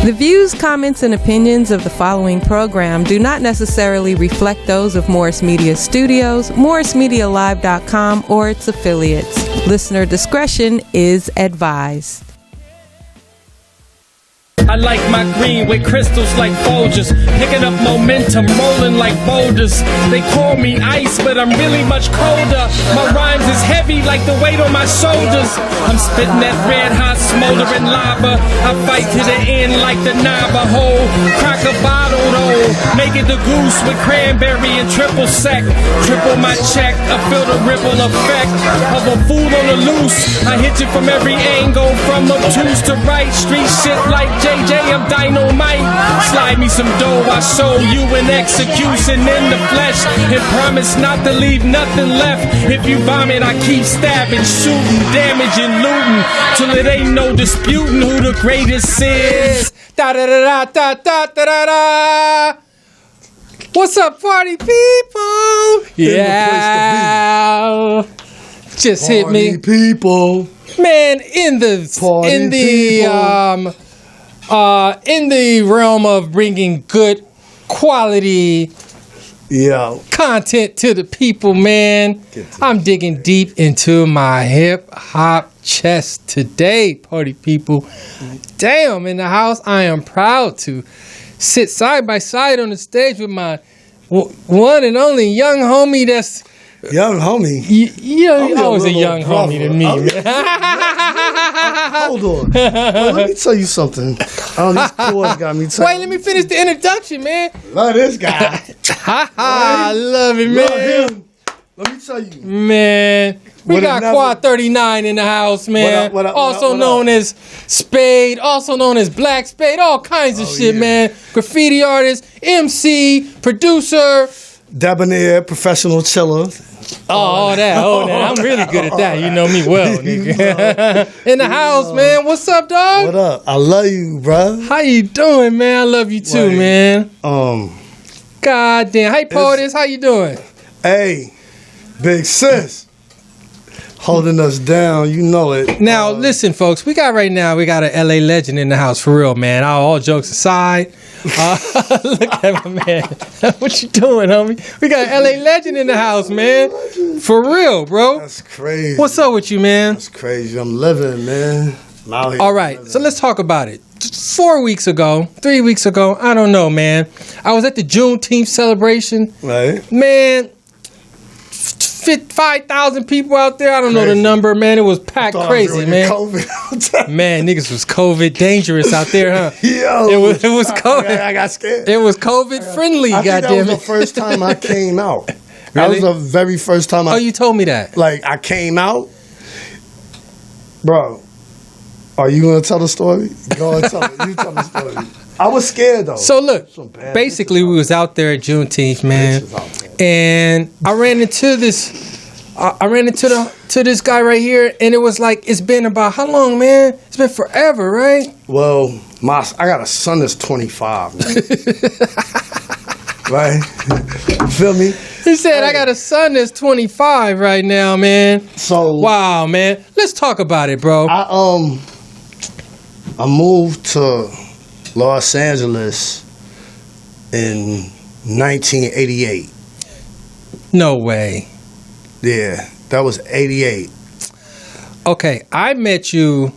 The views, comments, and opinions of the following program do not necessarily reflect those of Morris Media Studios, MorrisMediaLive.com, or its affiliates. Listener discretion is advised. I like my green with crystals like Folgers, picking up momentum, rolling like boulders. They call me ice, but I'm really much colder. My rhymes is heavy like the weight on my shoulders. I'm spitting that red hot smoldering lava. I fight to the end like the Navajo. Crack a bottle though, make it the goose with cranberry and triple sec. Triple my check, I feel the ripple effect of a fool on the loose. I hit you from every angle, from obtuse to right. Street shit like JJ, I'm dynamite. Slide me some dough, I show you an execution in the flesh, and promise not to leave nothing left. If you vomit, I keep stabbing, shooting, damaging, looting, till it ain't no disputing who the greatest is. Da da da da da da da da. What's up, party people? Yeah, just party hit me, people. Man, in the realm of bringing good quality content to the people, man, I'm digging deep into my hip hop chest today, party people. Damn, in the house, I am proud to sit side by side on the stage with my one and only young homie that's... Young homie? You're always a young homie to me, man. Hold on. Well, let me tell you something. These chords got me tight. Wait, let me finish the introduction, man. Love this guy. I love it, man. Love him. Let me tell you. Man, we got KWA39 in the house, man. What up, also known as Spade, also known as Black Spade, all kinds of shit, man. Graffiti artist, MC, producer. Debonair, professional chiller. Oh, that. I'm really good at that. You know me well, nigga. In the house, man. What's up, dog? What up? I love you, bro. How you doing, man? I love you too, man. God damn. Hey, Poetess, how you doing? Hey, big sis. Holding us down, you know it. Now, listen, folks. We got an LA legend in the house, for real, man. All jokes aside. Look at my man. What you doing, homie? We got an LA legend in the house, man. For real, bro. That's crazy. What's up with you, man? That's crazy. I'm living, man. I'm out here. All right, living. so let's talk about it. 3 weeks ago, I don't know, man. I was at the Juneteenth celebration. Right. Man, 5,000 people out there. I don't know the number, man. It was packed crazy, man. Man, niggas was COVID dangerous out there, huh? Yo, it was COVID. I got scared. It was COVID friendly. I think that was it. the first time I came out. Really? That was the very first time. Oh, you told me that. Like I came out, bro. Are you gonna tell the story? Go and tell it. You tell the story. I was scared though. So look, basically we was out there at Juneteenth, man, and I ran into this guy right here, and it was like, it's been about how long, man? It's been forever, right? Well, I got a son that's 25, man. Right? Feel me? He said, I got a son that's 25 right now, man. So wow, man. Let's talk about it, bro. I moved to Los Angeles in 1988. No way. Yeah, that was 88. Okay, I met you.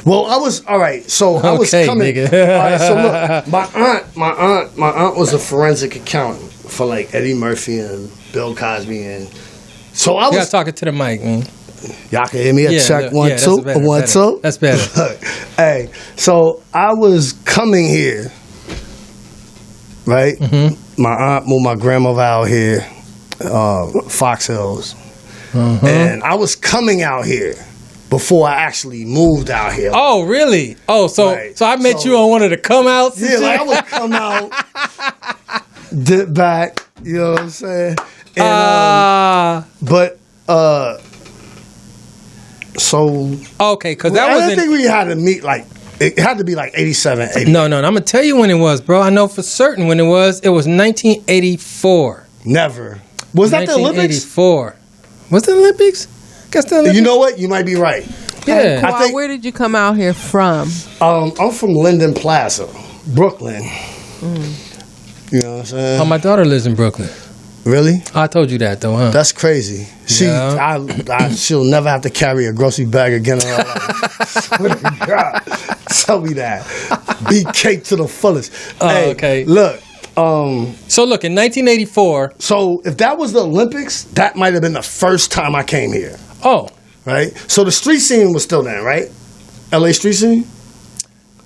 Well, I was all right. So I was coming. Nigga. All right, so look, my aunt was a forensic accountant for like Eddie Murphy and Bill Cosby, and so I was. You gotta talk it to the mic, man. Y'all can hear me? Check 1 2 1 2. That's better. Hey, so I was coming here, right? Mm-hmm. My aunt moved my grandmother out here, Fox Hills, and I was coming out here before I actually moved out here. Oh, really? Oh, so I met you on one of the come outs? Yeah, like I would come out, dip back, you know what I'm saying? And, so okay, because that was. I think we had to meet like it had to be like 87. 88. No. I'm gonna tell you when it was, bro. I know for certain when it was. It was 1984. Never. Was that the Olympics? 1984. Was it the Olympics? Guess the Olympics. You know what? You might be right. Okay. Yeah. Kawhi, where did you come out here from? I'm from Linden Plaza, Brooklyn. You know what I'm saying? Oh, my daughter lives in Brooklyn. Really? I told you that though, huh? That's crazy. She'll never have to carry a grocery bag again in her life. Swear to God. Tell me that. Beat cake to the fullest. Hey, okay. Look. So look, in 1984. So if that was the Olympics, that might have been the first time I came here. Oh. Right? So the street scene was still there, right? LA street scene?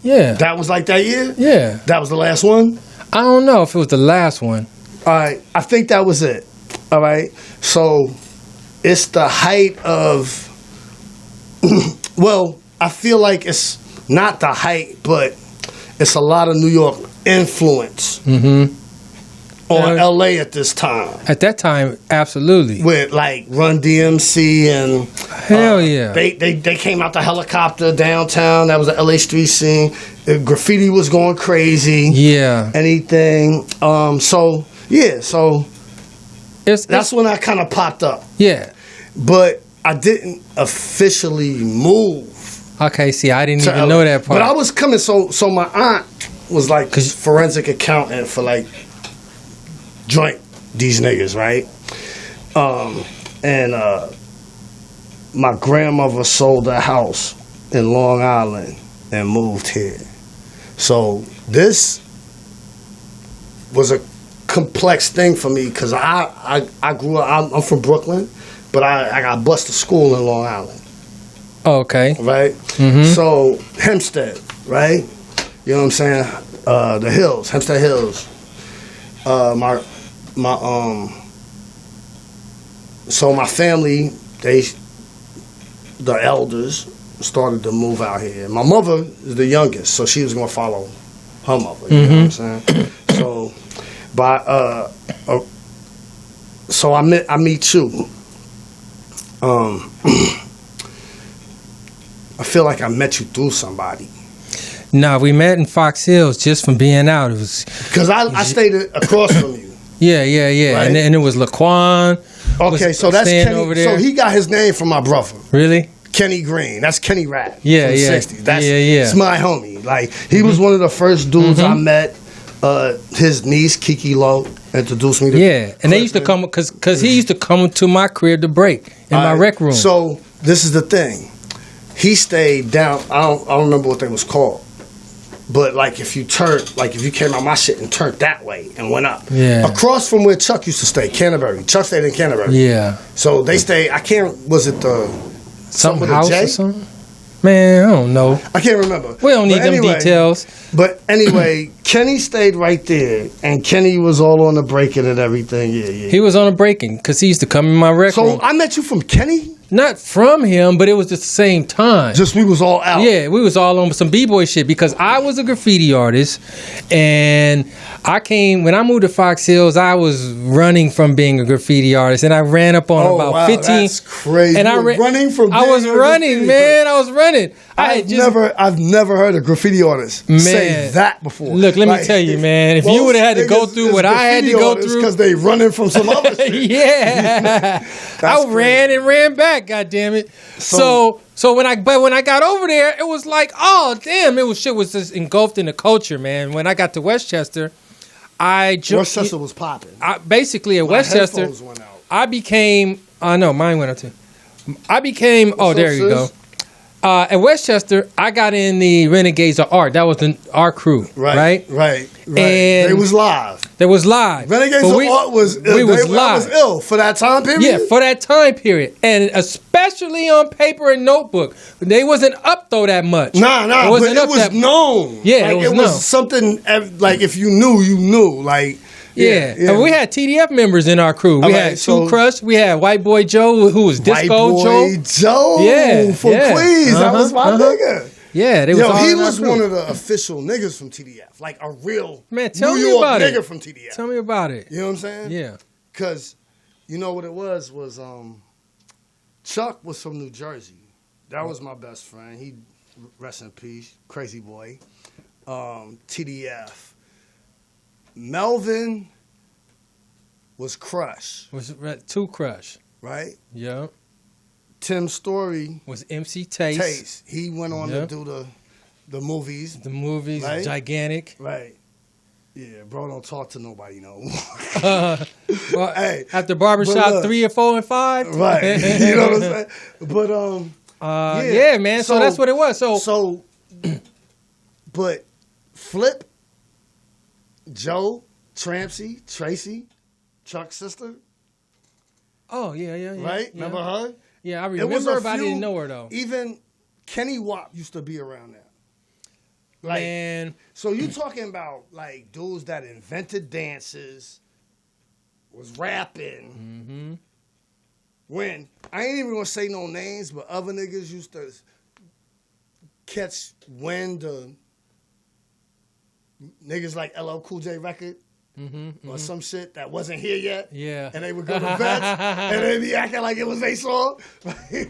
Yeah. That was like that year? Yeah. That was the last one? I don't know if it was the last one. All right. I think that was it. All right. So it's the height of, well, I feel like it's not the height, but it's a lot of New York influence on LA at this time. At that time, absolutely. With like Run DMC and hell yeah. They came out the helicopter downtown. That was the LA street scene. Graffiti was going crazy. Yeah. Anything. So that's when I kind of popped up. Yeah. But I didn't officially move. Okay, see, I didn't even know that part. But I was coming, so my aunt was like forensic accountant for like joint these niggas, right? And my grandmother sold a house in Long Island and moved here. So this was a complex thing for me because I grew up, I'm from Brooklyn, but I got bused to school in Long Island. Okay. Right? So Hempstead, right? You know what I'm saying? The Hills, Hempstead Hills. So my family, the elders started to move out here. My mother is the youngest, so she was gonna follow her mother. You know what I'm saying? So I meet you. I feel like I met you through somebody. Nah, we met in Fox Hills just from being out. It was because I stayed across from you. Yeah, right? and it was Laquan. Okay, so that's Kenny. Over there. So he got his name from my brother. Really? Kenny Green. That's Kenny Rap. Yeah, from the yeah. 60s. That's my homie. Like he was one of the first dudes I met. His niece Kiki Lowe introduced me to. Yeah, and they used to come because he used to come to my crib to break in my rec room. So this is the thing. He stayed down. I don't remember what they was called. But like if you came out my shit and turned that way and went up. Yeah. Across from where Chuck used to stay, Canterbury. Chuck stayed in Canterbury. Yeah. So they stayed, was it the something house or something? Man, I don't know. I can't remember. We don't need them details. But anyway, Kenny stayed right there, and Kenny was all on the breaking and everything. Yeah. He was on the breaking because he used to come in my rec room. So I met you from Kenny? Not from him, but it was the same time. Just we was all out. Yeah, we was all on some b-boy shit because I was a graffiti artist, and when I moved to Fox Hills, I was running from being a graffiti artist, and I ran up on about 15. That's crazy. And I was running, man. I was running. I've never heard a graffiti artist say that before. Look, let me tell you, man. If you would have had to go through what I had to go through, because they running from some other shit. Yeah, I ran and ran back. God damn it! So when I got over there, it was like, oh damn, shit was just engulfed in the culture, man. When I got to Westchester, Westchester was popping. Basically at Westchester, I became. No, mine went out too. I became. There you go. At Westchester, I got in the Renegades of Art. That was our crew, right? Right. And it was live. Renegades of Art was live. Was ill for that time period. Yeah, for that time period, and especially on paper and notebook. They wasn't up though that much. Nah, but it was known. Yeah, it was something like if you knew, you knew. Like. Yeah. And we had TDF members in our crew. We had Two Crush. We had White Boy Joe, who was Disco Joe. White Boy Joe from Queens. That was my nigga. Yeah, they he was one of the official niggas from TDF, like a real New York nigga from TDF. Tell me about it. You know what I'm saying? Yeah. Because you know what it was Chuck was from New Jersey. That was my best friend. He rest in peace, crazy boy. TDF. Melvin was Crush. Was Two Crush. Right? Yeah. Tim Story was MC Taste. He went on to do the movies. The movies, right? Gigantic. Right. Yeah, bro, don't talk to nobody no more. Well, hey, after Barbershop 3 and 4 and 5. Right. You know what I'm saying? But yeah, man. So that's what it was. So but Flip, Joe, Trampsy, Tracy, Chuck's sister. Oh, yeah. Right? Yeah. Remember her? Yeah, I remember her, but I didn't know her, though. Even Kenny Wap used to be around there. Like, man. So you talking about, like, dudes that invented dances, was rapping. Mm-hmm. When, I ain't even going to say no names, but other niggas used to catch wind of niggas like LL Cool J record. Or some shit that wasn't here yet. Yeah. And they would go to vets and they be acting like it was their song.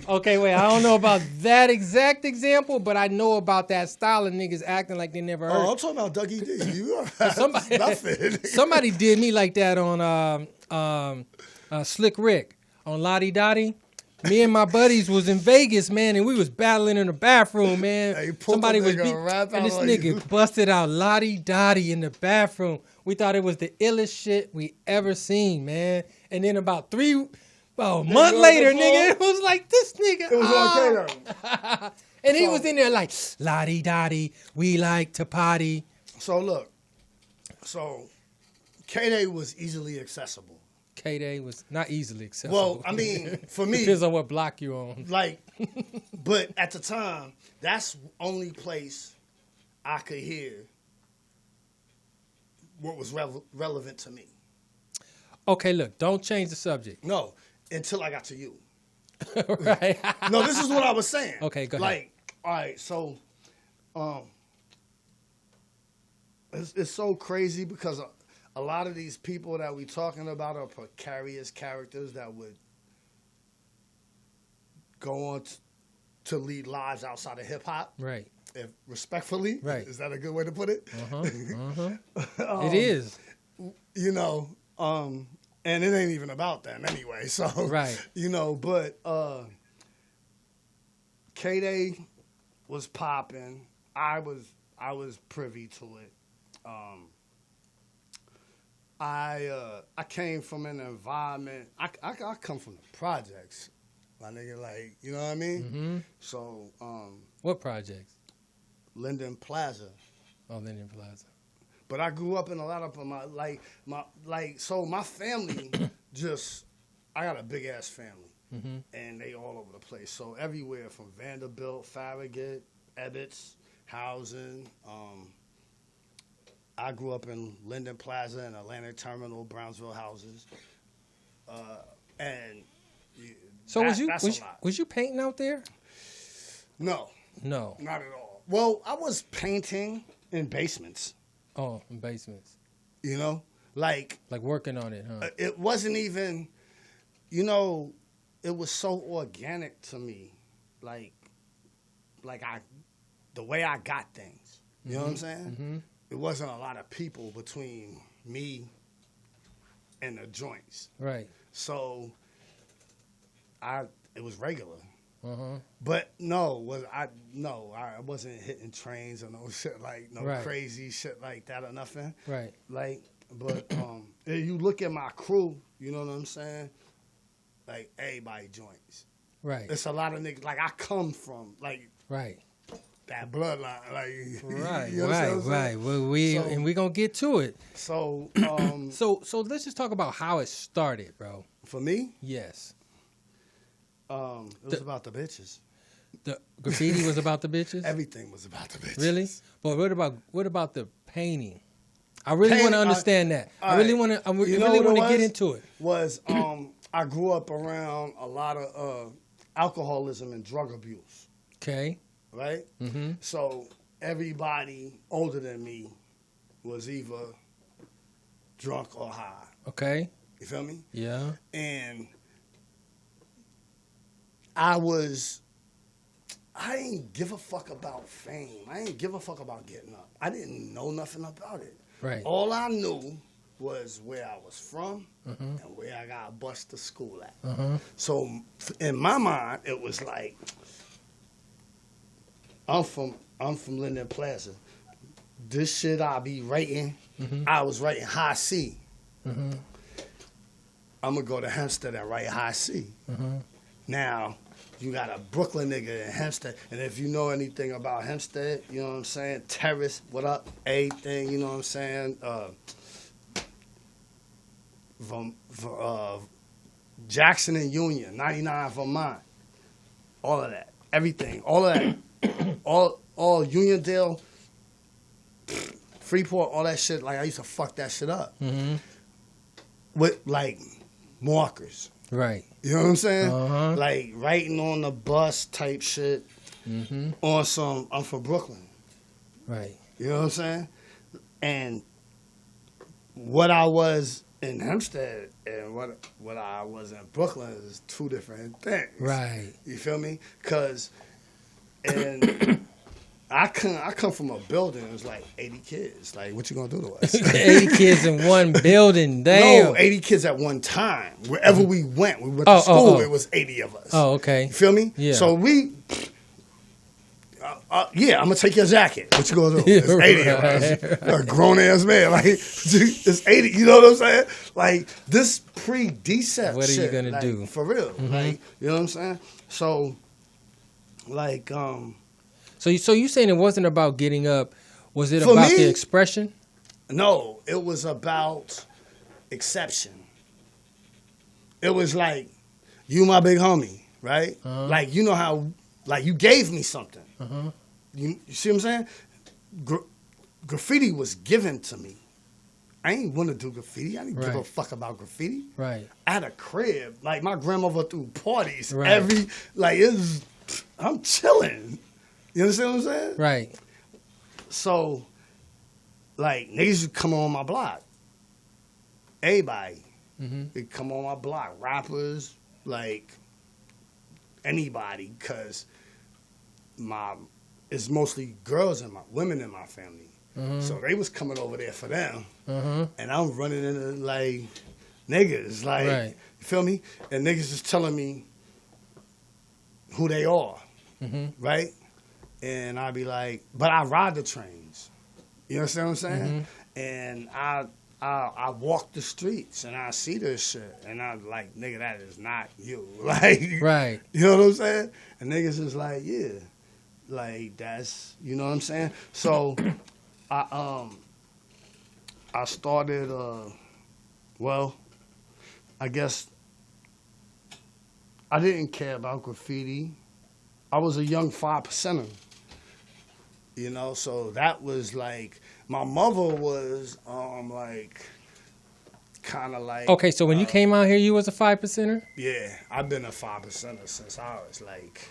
Okay, wait. I don't know about that exact example, but I know about that style of niggas acting like they never heard. Oh, I'm talking about Dougie D. You are nothing. Somebody did me like that on Slick Rick on Lottie Dottie. Me and my buddies was in Vegas, man, and we was battling in the bathroom, man. Hey, Somebody was and this nigga busted out Lottie Dottie in the bathroom. We thought it was the illest shit we ever seen, man. And then about a month later, nigga, it was like this nigga. It was on K-Day. And he was in there like, Lottie Dottie, we like to potty. So look, K-Day was easily accessible. K-Day was not easily accessible. Well, I mean, for me, depends on what block you on. Like, but at the time, that's the only place I could hear what was relevant to me. Okay, look, don't change the subject. No, until I got to you. Right. No, this is what I was saying. Okay, go ahead. Like, all right, so, it's so crazy because a lot of these people that we talking about are precarious characters that would go on to lead lives outside of hip hop. Right. If respectfully. Right. Is that a good way to put it? It is. You know, and it ain't even about them anyway. So, right. You know, but K-Day was popping. I was privy to it. I came from an environment. I come from the projects, my nigga. Like, you know what I mean? Mm-hmm. So, what projects? Linden Plaza. Oh, Linden Plaza. But I grew up in a lot of my family just. I got a big ass family, and they all over the place. So everywhere from Vanderbilt, Farragut, Ebbets, Housing. I grew up in Linden Plaza and Atlantic Terminal, Brownsville houses, and so was you painting out there? No, not at all. Well, I was painting in basements. Oh, in basements. You know, like working on it, huh? It wasn't even, you know, it was so organic to me, like the way I got things. You know what I'm saying? Mm-hmm. It wasn't a lot of people between me and the joints. Right. So it was regular. Uh-huh. But I wasn't hitting trains or no shit like crazy shit like that or nothing. Right. Like, but if you look at my crew, you know what I'm saying? Like everybody joints. Right. It's a lot of niggas. Like I come from right. That bloodline, like right, you know right. Well, we gonna get to it. So, so let's just talk about how it started, bro. For me, yes. It was about the bitches. The graffiti was about the bitches. Everything was about the bitches. Really? But what about the painting? I really want to understand that. I really want to get into it. Was I grew up around a lot of alcoholism and drug abuse. Okay. Right? Mm-hmm. So everybody older than me was either drunk or high. Okay. You feel me? Yeah. And I ain't give a fuck about fame. I ain't give a fuck about getting up. I didn't know nothing about it. Right. All I knew was where I was from and where I got bused to school at. So in my mind, it was like, I'm from Linden Plaza. This shit I be writing, I was writing high C. I'm gonna go to Hempstead and write high C. Now, you got a Brooklyn nigga in Hempstead, and if you know anything about Hempstead, you know what I'm saying? Terrace, what up? Everything, you know what I'm saying? Jackson and Union, 99 Vermont, all of that, everything, all of that, all Uniondale, Freeport, all that shit. Like I used to fuck that shit up with like markers. Right. You know what I'm saying? Like writing on the bus type shit on some, I'm from Brooklyn. Right. You know what I'm saying? And what I was in Hempstead and what I was in Brooklyn is two different things. Right. You feel me? Because I come from a building. It was like 80 kids. Like, what you gonna do to us? 80 kids in one building. Damn. No, 80 kids at one time. Wherever we went to school. It was 80 of us. Oh, okay. You feel me? Yeah. So we. Yeah, I'm gonna take your jacket. What you gonna do? It's 80 of us. You're a grown ass man. Like it's 80. You know what I'm saying? Like this pre-decep. What are shit, you gonna like, do for real? Like you know what I'm saying? So, like So you saying it wasn't about getting up? Was it For about me, the expression? No, it was about exception. It was like, you my big homie, right? Like, you know how, like, you gave me something. You see what I'm saying? Graffiti was given to me. I ain't want to do graffiti. I didn't give a fuck about graffiti. Right. I had a crib. Like, my grandmother threw parties Right. I'm chilling. You understand what I'm saying? Right. So, like, niggas would come on my block. Everybody. They come on my block. Rappers, like, anybody, because it's mostly women in my family. So they was coming over there for them. And I'm running into, like, niggas. Like, Right. you feel me? And niggas is telling me who they are. Right? And I'd be like, but I ride the trains. You understand what I'm saying? And I walk the streets and I see this shit. And I'm like, nigga, that is not you. Like, Right. You know what I'm saying? And niggas is like, yeah. Like, that's, you know what I'm saying? So, I started, I guess I didn't care about graffiti. I was a young 5%er. You know, so that was like, my mother was like, kind of like. Okay, so when you came out here, you was a 5%er? Yeah, I've been a 5%er since I was like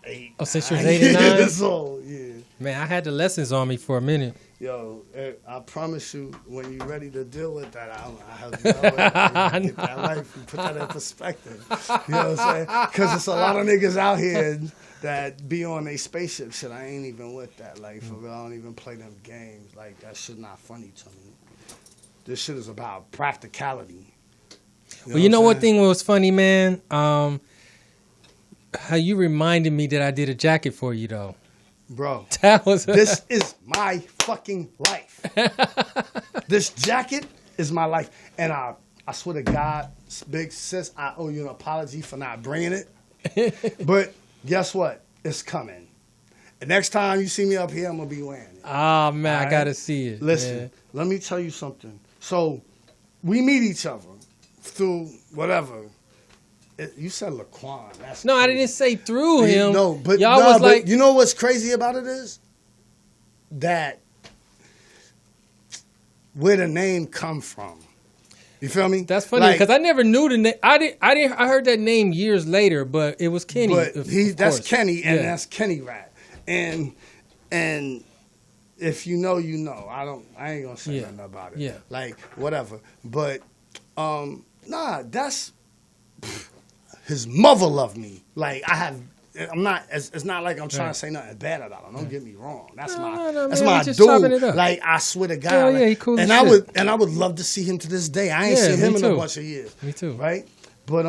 8. Oh, since you was 8 and 9? years old, yeah. Man, I had the lessons on me for a minute. Yo, I promise you, when you're ready to deal with that, I'll help you out. Get that life and put that in perspective. You know what I'm saying? Because there's a lot of niggas out here that be on a spaceship shit. I ain't even with that. Like, for real, I don't even play them games. Like, that shit not funny to me. This shit is about practicality. You know what thing was funny, man? How you reminded me that I did a jacket for you, though. Bro, That was this is my fucking life. This jacket is my life. And I swear to God, big sis, I owe you an apology for not bringing it. But guess what? It's coming. The next time you see me up here, I'm going to be wearing it. Oh, man, All I got to see it. Listen, let me tell you something. So, we meet each other through whatever. You said Laquan. That's No, I crazy. didn't say through him. No, but y'all was but like, you know what's crazy about it is that where the name come from. You feel me? that's funny because I never knew the name. I heard that name years later, but it was Kenny. But that's course. Kenny, and Yeah. that's Kenny Rat. And if you know, you know. I ain't gonna say nothing about it. Yeah. Like whatever. But that's his mother loved me. Like I have I'm not. It's not like I'm trying to say nothing bad about him. Don't get me wrong. That's that's my just chopping it dude. up. Like I swear to God. Oh, like, yeah, he cool as and shit. I would love to see him to this day. I ain't Yeah, seen him me in a too. bunch of years. Me too. Right. But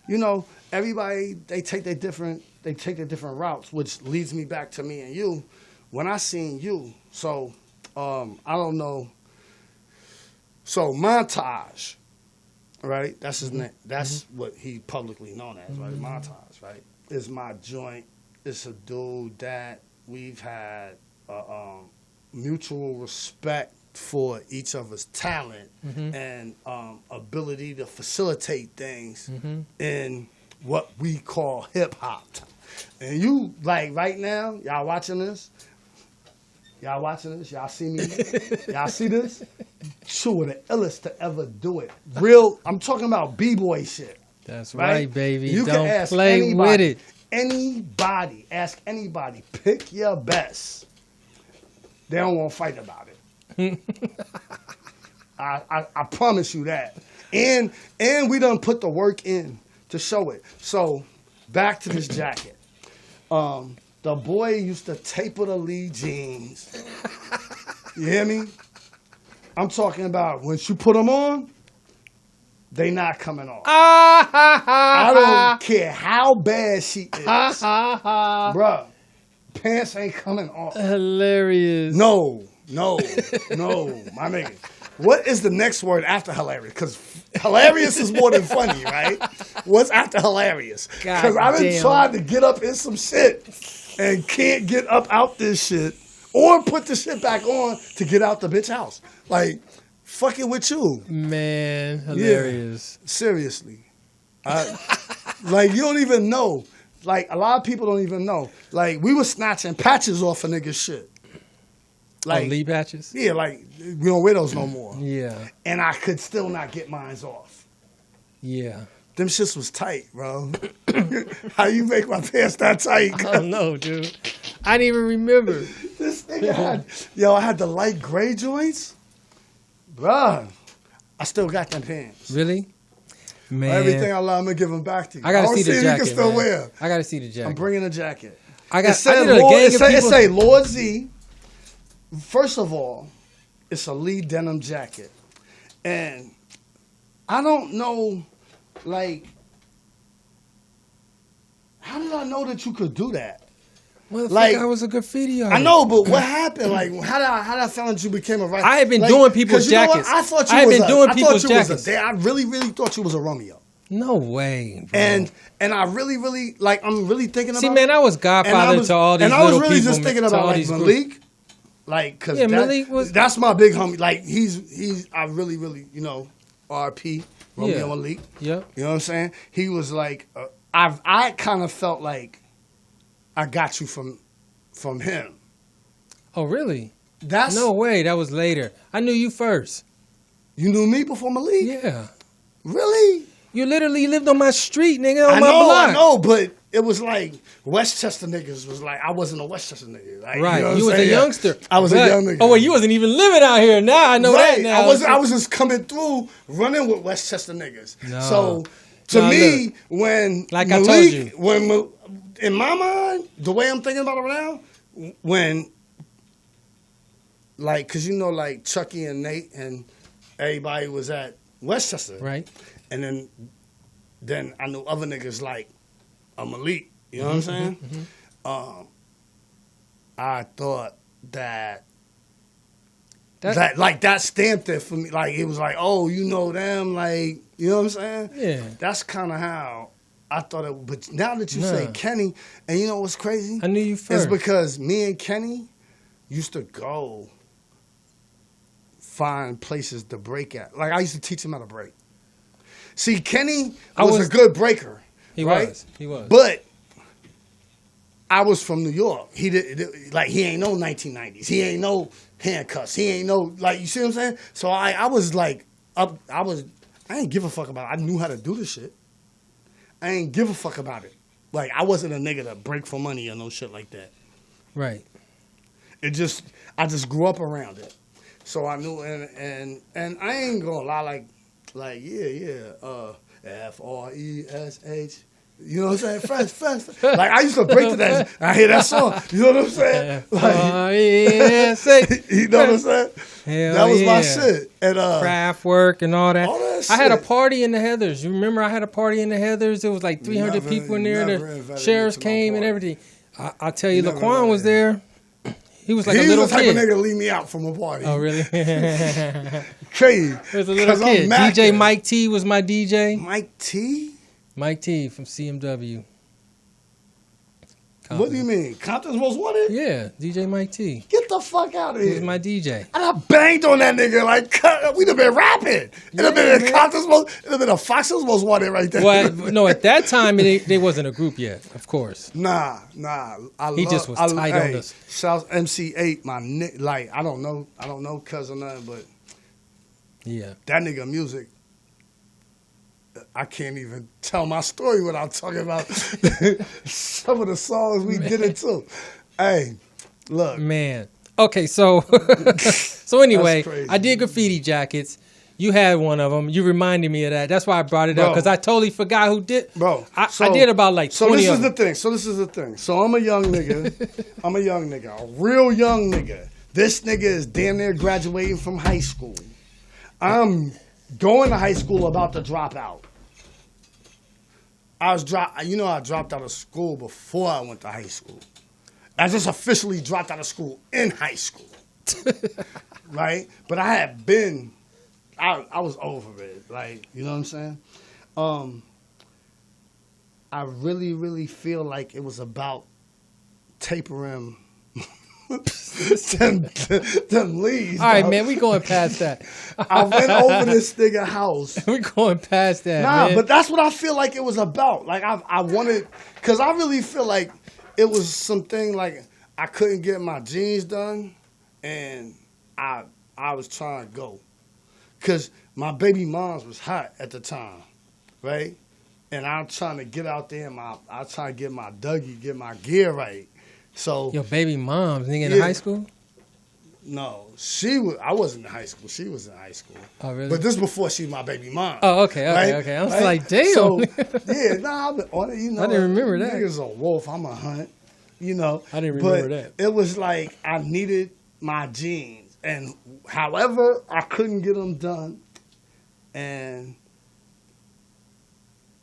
you know, everybody they take their different routes, which leads me back to me and you. When I seen you, so I don't know. So Montage, right? That's his name. That's what he publicly known as, right? Montage, right? Is my joint. It's a dude that we've had mutual respect for each other's talent and ability to facilitate things in what we call hip hop. And you, like right now, y'all watching this? Y'all see me? Y'all see this? Two of the illest to ever do it. Real, I'm talking about B-boy shit. That's right, baby. You Don't can ask play anybody, with it. Ask anybody. Pick your best. They don't want to fight about it. I promise you that. And we done put the work in to show it. So back to this jacket. The boy used to taper the Lee jeans. You hear me? I'm talking about once you put them on, they not coming off. I don't care how bad she is. Bruh, pants ain't coming off. Hilarious. No, my nigga. What is the next word after hilarious? Because hilarious is more than funny, right? What's after hilarious? Because I done tried to get up in some shit and can't get up out this shit or put the shit back on to get out the bitch house. Like, fucking with you. Man, hilarious. Yeah, seriously. Like, you don't even know. Like, a lot of people don't even know. Like, we were snatching patches off of niggas' shit. Like, Lee patches? Yeah, like, we don't wear those no more. Yeah. And I could still not get mines off. Yeah. Them shits was tight, bro. How you make my pants that tight? I don't know, dude. I didn't even remember. This nigga I had the light gray joints. Bruh, I still got them pants. Really? Man. Everything I love, I'm going to give them back to you. I got to see the jacket, you can still wear. I got to see the jacket. I'm bringing a jacket. It say Lord Z. First of all, it's a Lee denim jacket. And I don't know, like, how did I know that you could do that? Like, I was a graffiti artist. I know, but what happened? Like, how did I find that you became a writer? I had been doing people's jackets. I thought you I had was been doing people's jackets. I really, really thought you was a Romeo. No way, bro. And I really, really, like, I'm really thinking about. See, man, I was godfather to all these little people. And I was really just thinking about like Malik. Like, cause Malik was. That's my big homie. Like, he's. I really, really, you know, RP Romeo Malik. Yep. You know what I'm saying? He was like, I kind of felt like I got you from him. Oh, really? That's no way. That was later. I knew you first. You knew me before Malik? Yeah. Really? You literally lived on my street, nigga. On my block. I know, but it was like Westchester niggas was like, I wasn't a Westchester nigga. Like, right. You know you was a youngster. I was a young nigga. Oh, well, you wasn't even living out here. Now I know that now. I was just coming through, running with Westchester niggas. No. So to me, when like Malik, I told you, when in my mind, the way I'm thinking about it now, when like, cause you know, like Chucky and Nate and everybody was at Westchester, right? And then I knew other niggas like a Malik. You know what I'm saying? Mm-hmm. I thought that stamped it for me. Like, it was like, oh, you know them, like, you know what I'm saying? Yeah. That's kind of how I thought it. But now that you say Kenny, and you know what's crazy? I knew you first. It's because me and Kenny used to go find places to break at. Like, I used to teach him how to break. See, Kenny was a good breaker. He was. But I was from New York. He ain't no 1990s. He ain't no handcuffs. He ain't no, like, you see what I'm saying? So I was like, I ain't give a fuck about it. I knew how to do this shit. I ain't give a fuck about it. Like, I wasn't a nigga to break for money or no shit like that. Right. I just grew up around it. So I knew, and I ain't gonna lie, like, FRESH, You know what I'm saying? Fresh. Like, I used to break to that. I hear that song. You know what I'm saying? Like, oh, yeah. you know what I'm saying? Hell that was my yeah. shit. And craft work and all that. All that I had a shit. party in the Heathers. You remember I had a party in the Heathers? It was like 300 people in there. The sheriffs came and everything. I'll tell you, Laquan was there. He was like a little the type kid. of nigga to leave me out from a party. Oh, really? Crazy. It was a little kid. DJ Mike T was my DJ. Mike T? Mike T from CMW. Compton. What do you mean? Compton's Most Wanted? Yeah, DJ Mike T. Get the fuck out of He here. was my DJ. And I banged on that nigga like we'd have been rapping. It'd have been a Compton's Most, it'd have been a Fox's Most Wanted right there. Well, no, at that time they wasn't a group yet, of course. Nah. He just was tight on us. Shout MC8, my like I don't know cuz or nothing, but Yeah. that nigga music. I can't even tell my story without talking about some of the songs we did it too. Hey, look. Man. Okay, so so anyway, I did graffiti jackets. You had one of them. You reminded me of that. That's why I brought it up, because I totally forgot who did. Bro, I did about like 20 So this of is them. the thing. So I'm a young nigga. A real young nigga. This nigga is damn near graduating from high school. I'm going to high school, about to drop out. I dropped out of school before I went to high school. I just officially dropped out of school in high school. Right? But I had been, I was over it. Like, you know what I'm saying? I really, really feel like it was about tapering them leaves. All right, bro. man, we going past that. I went over this nigga house. We going past that, Nah, man. but that's what I feel like it was about. Like I wanted, cause I really feel like it was something like I couldn't get my jeans done, and I was trying to go, cause my baby mom's was hot at the time, right? And I'm trying to get out there, and I trying to get my Dougie, get my gear right. So Your baby mom's nigga in Yeah. high school? no, I wasn't in high school. She was in high school. Oh, really? But this before she my baby mom. Oh, okay. I was like, damn. So, yeah, nah, I've been on it, you know. I didn't remember that. Niggas a wolf, I'm a hunt, you know. I didn't remember but that. It was like I needed my jeans, and however I couldn't get them done, and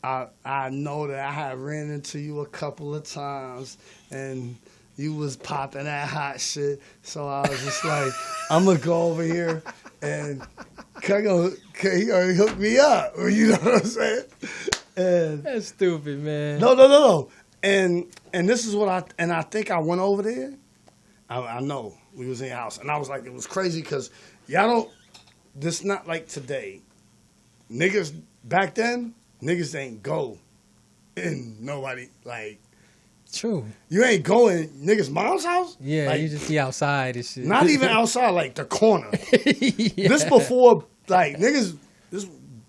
I know that I had ran into you a couple of times, and you was popping that hot shit. So I was just like, I'm going to go over here and he already hooked me up. You know what I'm saying? And That's stupid, man. no. And this is what I think I went over there. I know we was in your house. And I was like, it was crazy because this not like today. Niggas, back then, niggas ain't go in nobody, like, True. you ain't going niggas' mom's house? Yeah, like, you just be outside and shit. not even outside, like the corner. Yeah. This before, like, niggas, this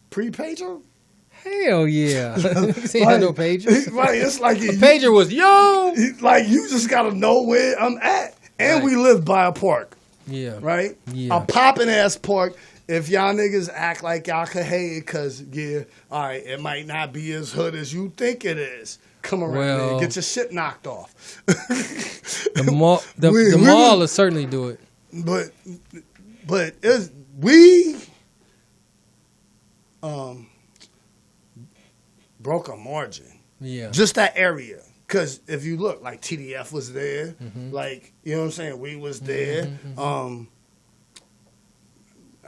pre-pager? Hell yeah. Niggas ain't had no pagers. Right, it's like A pager was, yo! like you just gotta know where I'm at. And Right. we live by a park, Yeah. right? Yeah. A poppin' ass park. If y'all niggas act like y'all could hate it, cause yeah, all right, it might not be as hood as you think it is. Come around there and get your shit knocked off. The mall, the mall will certainly do it. But we broke a margin. Yeah. Just that area. Because if you look, like TDF was there. Like, you know what I'm saying? We was there.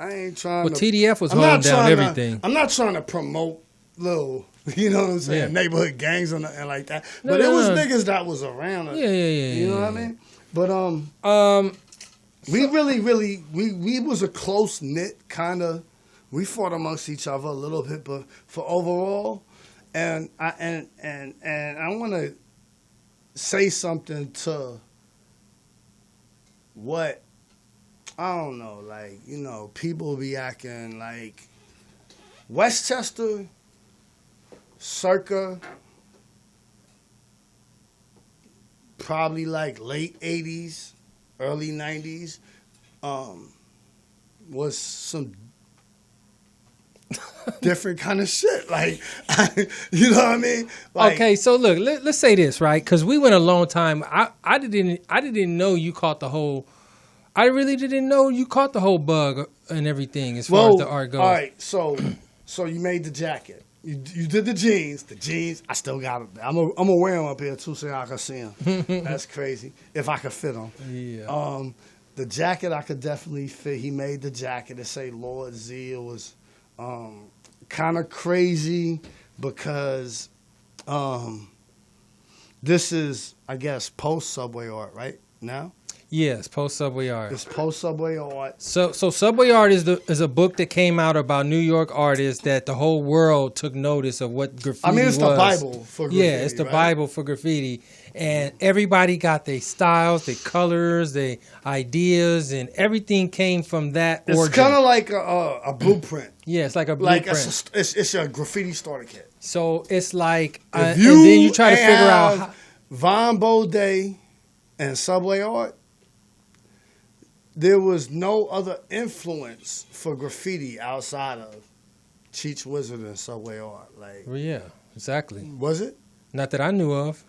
I ain't trying Well, to... TDF was I'm holding not down trying to- everything. I'm not trying to promote little, you know what I'm saying, Yeah. neighborhood gangs and like that. No, But it no, was no. niggas that was around. Yeah. You know what I mean? But we really, we was a close knit kind of. We fought amongst each other a little bit, but for overall, and I want to say something to what I don't know, like, you know, people be acting like Westchester, circa probably like late 80s, early 90s, was some different kind of shit. Like, you know what I mean? Like, okay, so look, let's say this, right? Because we went a long time. I didn't know you caught the whole. I really didn't know you caught the whole bug and everything as far as the art goes. All right, so you made the jacket. You did the jeans. The jeans, I still got them. I'm gonna wear them up here too, so y'all can see them. That's crazy. If I could fit them. Yeah. The jacket I could definitely fit. He made the jacket to say Lord Z. It was kind of crazy because this is, I guess, post Subway art right now. Yes, post Subway art. It's post Subway art. So Subway art is a book that came out about New York artists that the whole world took notice of what graffiti was. I mean, it's the Bible for graffiti. Yeah, it's the Bible for graffiti, and everybody got their styles, their colors, their ideas, and everything came from that. It's kind of like a blueprint. Yeah, it's like a blueprint. Like it's a graffiti starter kit. So it's like, and then you try to figure out Von Baudet and Subway art. There was no other influence for graffiti outside of Cheech Wizard and Subway art. Like, well, yeah, exactly. Was it? Not that I knew of.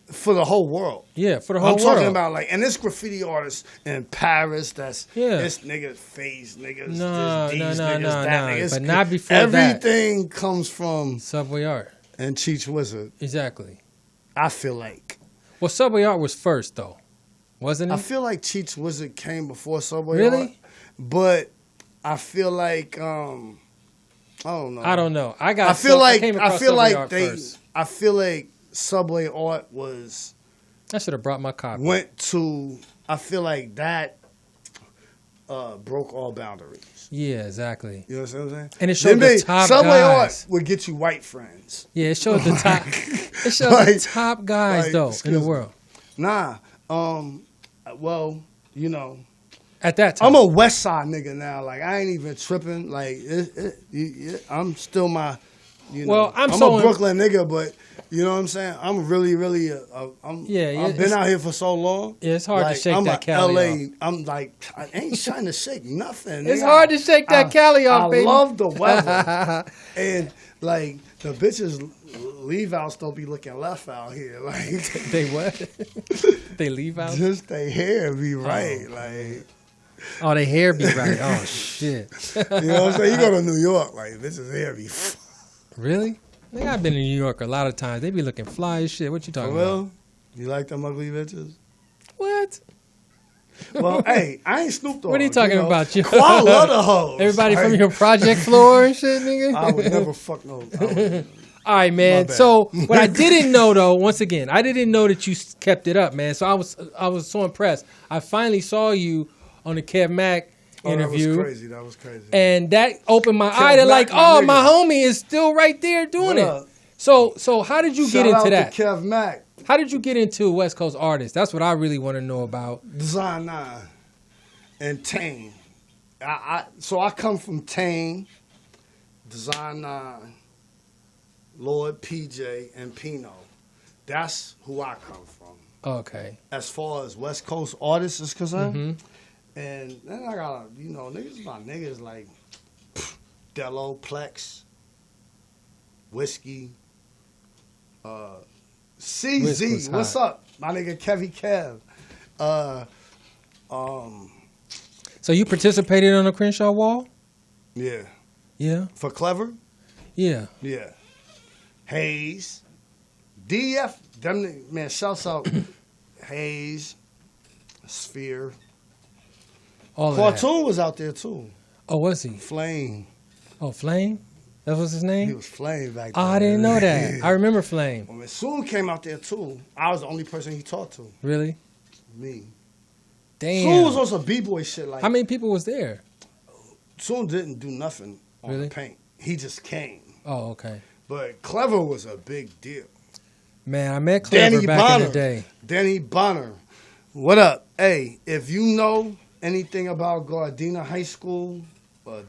For the whole world. Yeah, for the whole world. I'm talking about like, and this graffiti artist in Paris. That's this nigga's face, niggas. No, niggas. But not before everything comes from Subway art and Cheech Wizard. Exactly. I feel like. Well, Subway art was first though. Wasn't it? I feel like Cheech Wizard came before Subway art. But I feel like I don't know. I feel like Subway art was. I should have brought my copy. I feel like that broke all boundaries. Yeah, exactly. You know what I'm saying? And it showed the top Subway guys. art would get you white friends. Yeah, it showed the top. It showed the top guys though in the world. Nah. Well, you know, at that time, I'm a West Side nigga now. Like, I ain't even tripping. Like, I'm still my, I'm a Brooklyn nigga, but you know what I'm saying. I'm really, really. I've been out here for so long. Yeah, it's hard to shake that Cali off. I'm like, I ain't trying to shake nothing. It's hard to shake that Cali off, baby. I love the weather, and like the bitches. Leave outs don't be looking left out here. Like they what? They leave out? Just their hair be right. Like their hair be right. Oh shit. You know what I'm saying? You go to New York, like bitches' hair be. Really? I think I've been in New York a lot of times. They be looking fly as shit. What you talking about? You like them ugly bitches? What? Well, hey, I ain't Snoop Dogg. What are you talking about? You I love the hoes. Everybody from your project floor and shit, nigga. I would never fuck no. All right, man. So what I didn't know, though, once again, I didn't know that you kept it up, man. So I was so impressed. I finally saw you on the Kev Mack interview. That was crazy. And that opened my eye to like, my homie is still right there doing it. So how did you get into that? Shout out to Kev Mack. How did you get into West Coast artists? That's what I really want to know about. Design 9 and Tane. So I come from Tane, Design 9. Lord, PJ, and Pino. That's who I come from. Okay. As far as West Coast artists is concerned. And then I got, niggas my niggas like Dello, Plex, Whiskey, CZ. What's up? My nigga Kevy Kev. So you participated on the Crenshaw wall? Yeah. Yeah. For Clever? Yeah. Yeah. Hayes, DF, them man, shouts out Hayes, Sphere. Cartoon was out there too. Oh, was he? Flame. Oh, Flame? That was his name? He was Flame back then. Oh, I didn't know that. I remember Flame. When Soon came out there too, I was the only person he talked to. Really? Me. Damn. Soon was on some B-boy shit. Like, how many people was there? Soon didn't do nothing on the paint. He just came. Oh, okay. But Clever was a big deal. Man, I met Clever back in the day. Danny Bonner. What up? Hey, if you know anything about Gardena High School,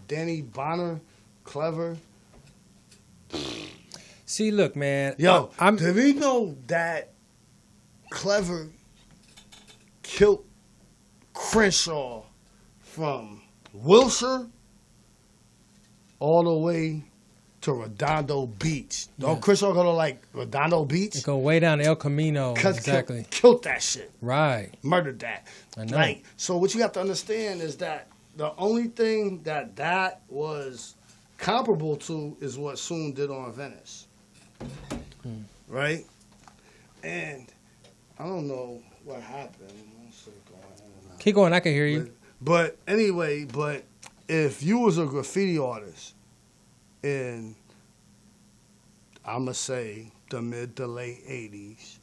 Danny Bonner, Clever. See, look, man. Yo, did we know that Clever killed Crenshaw from Wilshire? all the way to Redondo Beach. Don't Chris go to like Redondo Beach? Go way down El Camino. Exactly. Killed that shit. Right. Murdered that. I know. Like, so what you have to understand is that the only thing that was comparable to is what Soon did on Venice. Right? And I don't know what happened. Keep going, I can hear you. But anyway, if you was a graffiti artist in, I'ma say, the mid to late 80s,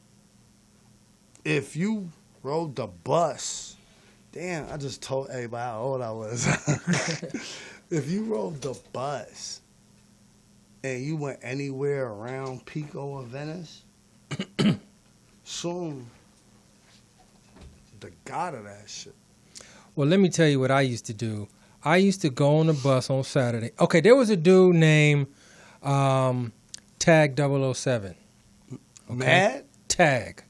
if you rode the bus, damn, I just told everybody how old I was. If you rode the bus and you went anywhere around Pico or Venice, Soon, the god of that shit. Well, let me tell you what I used to do. I used to go on the bus on Saturday. Okay, there was a dude named Tag 007. Okay? Mad? Tag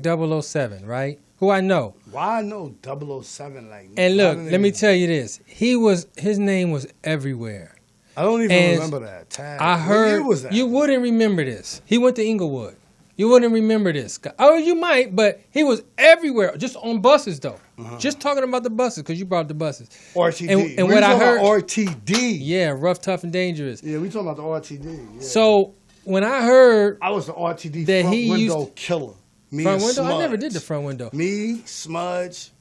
007, right? Who I know. Why I know 007 like And look, let me tell you this. His name was everywhere. I don't even remember that. Tag. I heard what year was that? You wouldn't remember this. He went to Inglewood. You wouldn't remember this. Oh, you might, but he was everywhere, just on buses, though. Just talking about the buses, because you brought up the buses. RTD. And what I heard... RTD. Yeah, Rough, Tough, and Dangerous. Yeah, we talking about the RTD. Yeah. So, when I heard... I was the RTD that front he window used killer. Me front and window? Smudge. I never did the front window. Me, Smudge,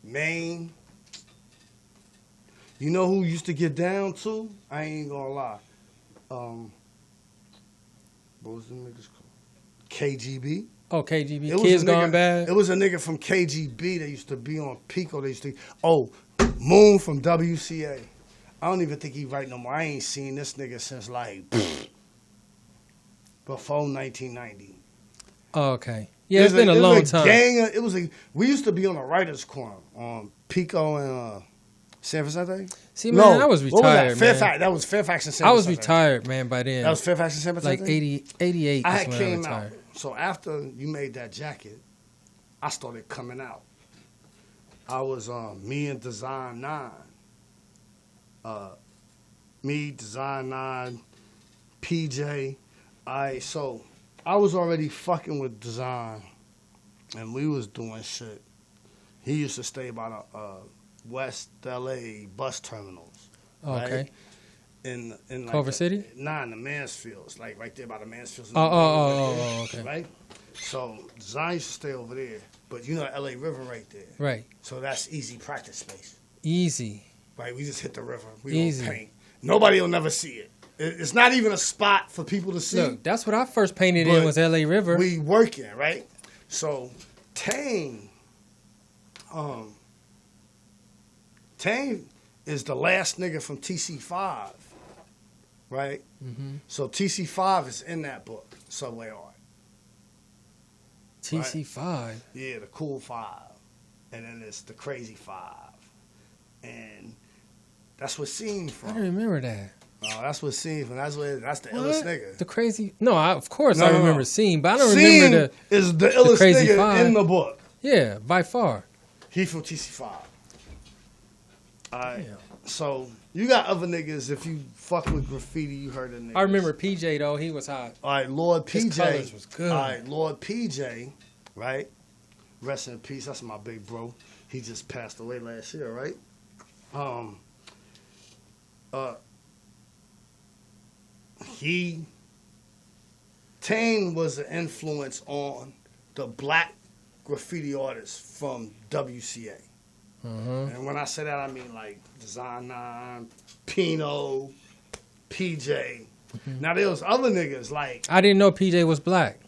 Maine. You know who used to get down, too? I ain't gonna lie. What was the niggas called? KGB. Oh, KGB. Kids Gone Bad. It was a nigga from KGB that used to be on Pico. They used to. Moon from WCA. I don't even think he right no more. I ain't seen this nigga since like before 1990. Oh, okay. Yeah, it's been a long time. We used to be on the writers' corner on Pico and San Vicente. See, man, I was retired, what was that? man. Fairfax. That was Fairfax and San Vicente. I was retired, man, by then. That was Fairfax and San Vicente? Like 88 I is had when came I retired. out. So after you made that jacket, I started coming out. I was me and Design 9. Me, Design 9, PJ. So I was already fucking with Design, and we was doing shit. He used to stay by the West LA bus terminals. Okay. Right? In like Culver City? Nah, in the Mansfields, like right there by the Mansfields. Okay. Right? So Design used to stay over there, but you know LA River right there. Right. So that's easy practice space. Easy. Right, we just hit the river. We Easy. gonna paint. Nobody will never see it. It's not even a spot for people to see. Look, that's what I first painted But in was LA River. We working, right? So Tang is the last nigga from TC5, right? Mm-hmm. So TC5 is in that book, Subway Art. TC5. Right? Yeah, the Cool 5. And then it's the Crazy 5. And that's what Scene from. I don't remember that. Oh, that's what Scene from. That's the illest nigga. The Crazy... No, of course I remember Scene, but I don't Scene remember is the illest Crazy nigga 5. in the book. Yeah, by far. He from TC5. All right. So you got other niggas. If you fuck with graffiti, you heard of niggas. I remember PJ though. He was hot. All right, Lord PJ. His colors was good. All right, Lord PJ. Right. Rest in peace. That's my big bro. He just passed away last year. Right. Tane was an influence on the black graffiti artists from WCA. And when I say that, I mean like Design 9, Pino, PJ. Now there was other niggas like... I didn't know PJ was black.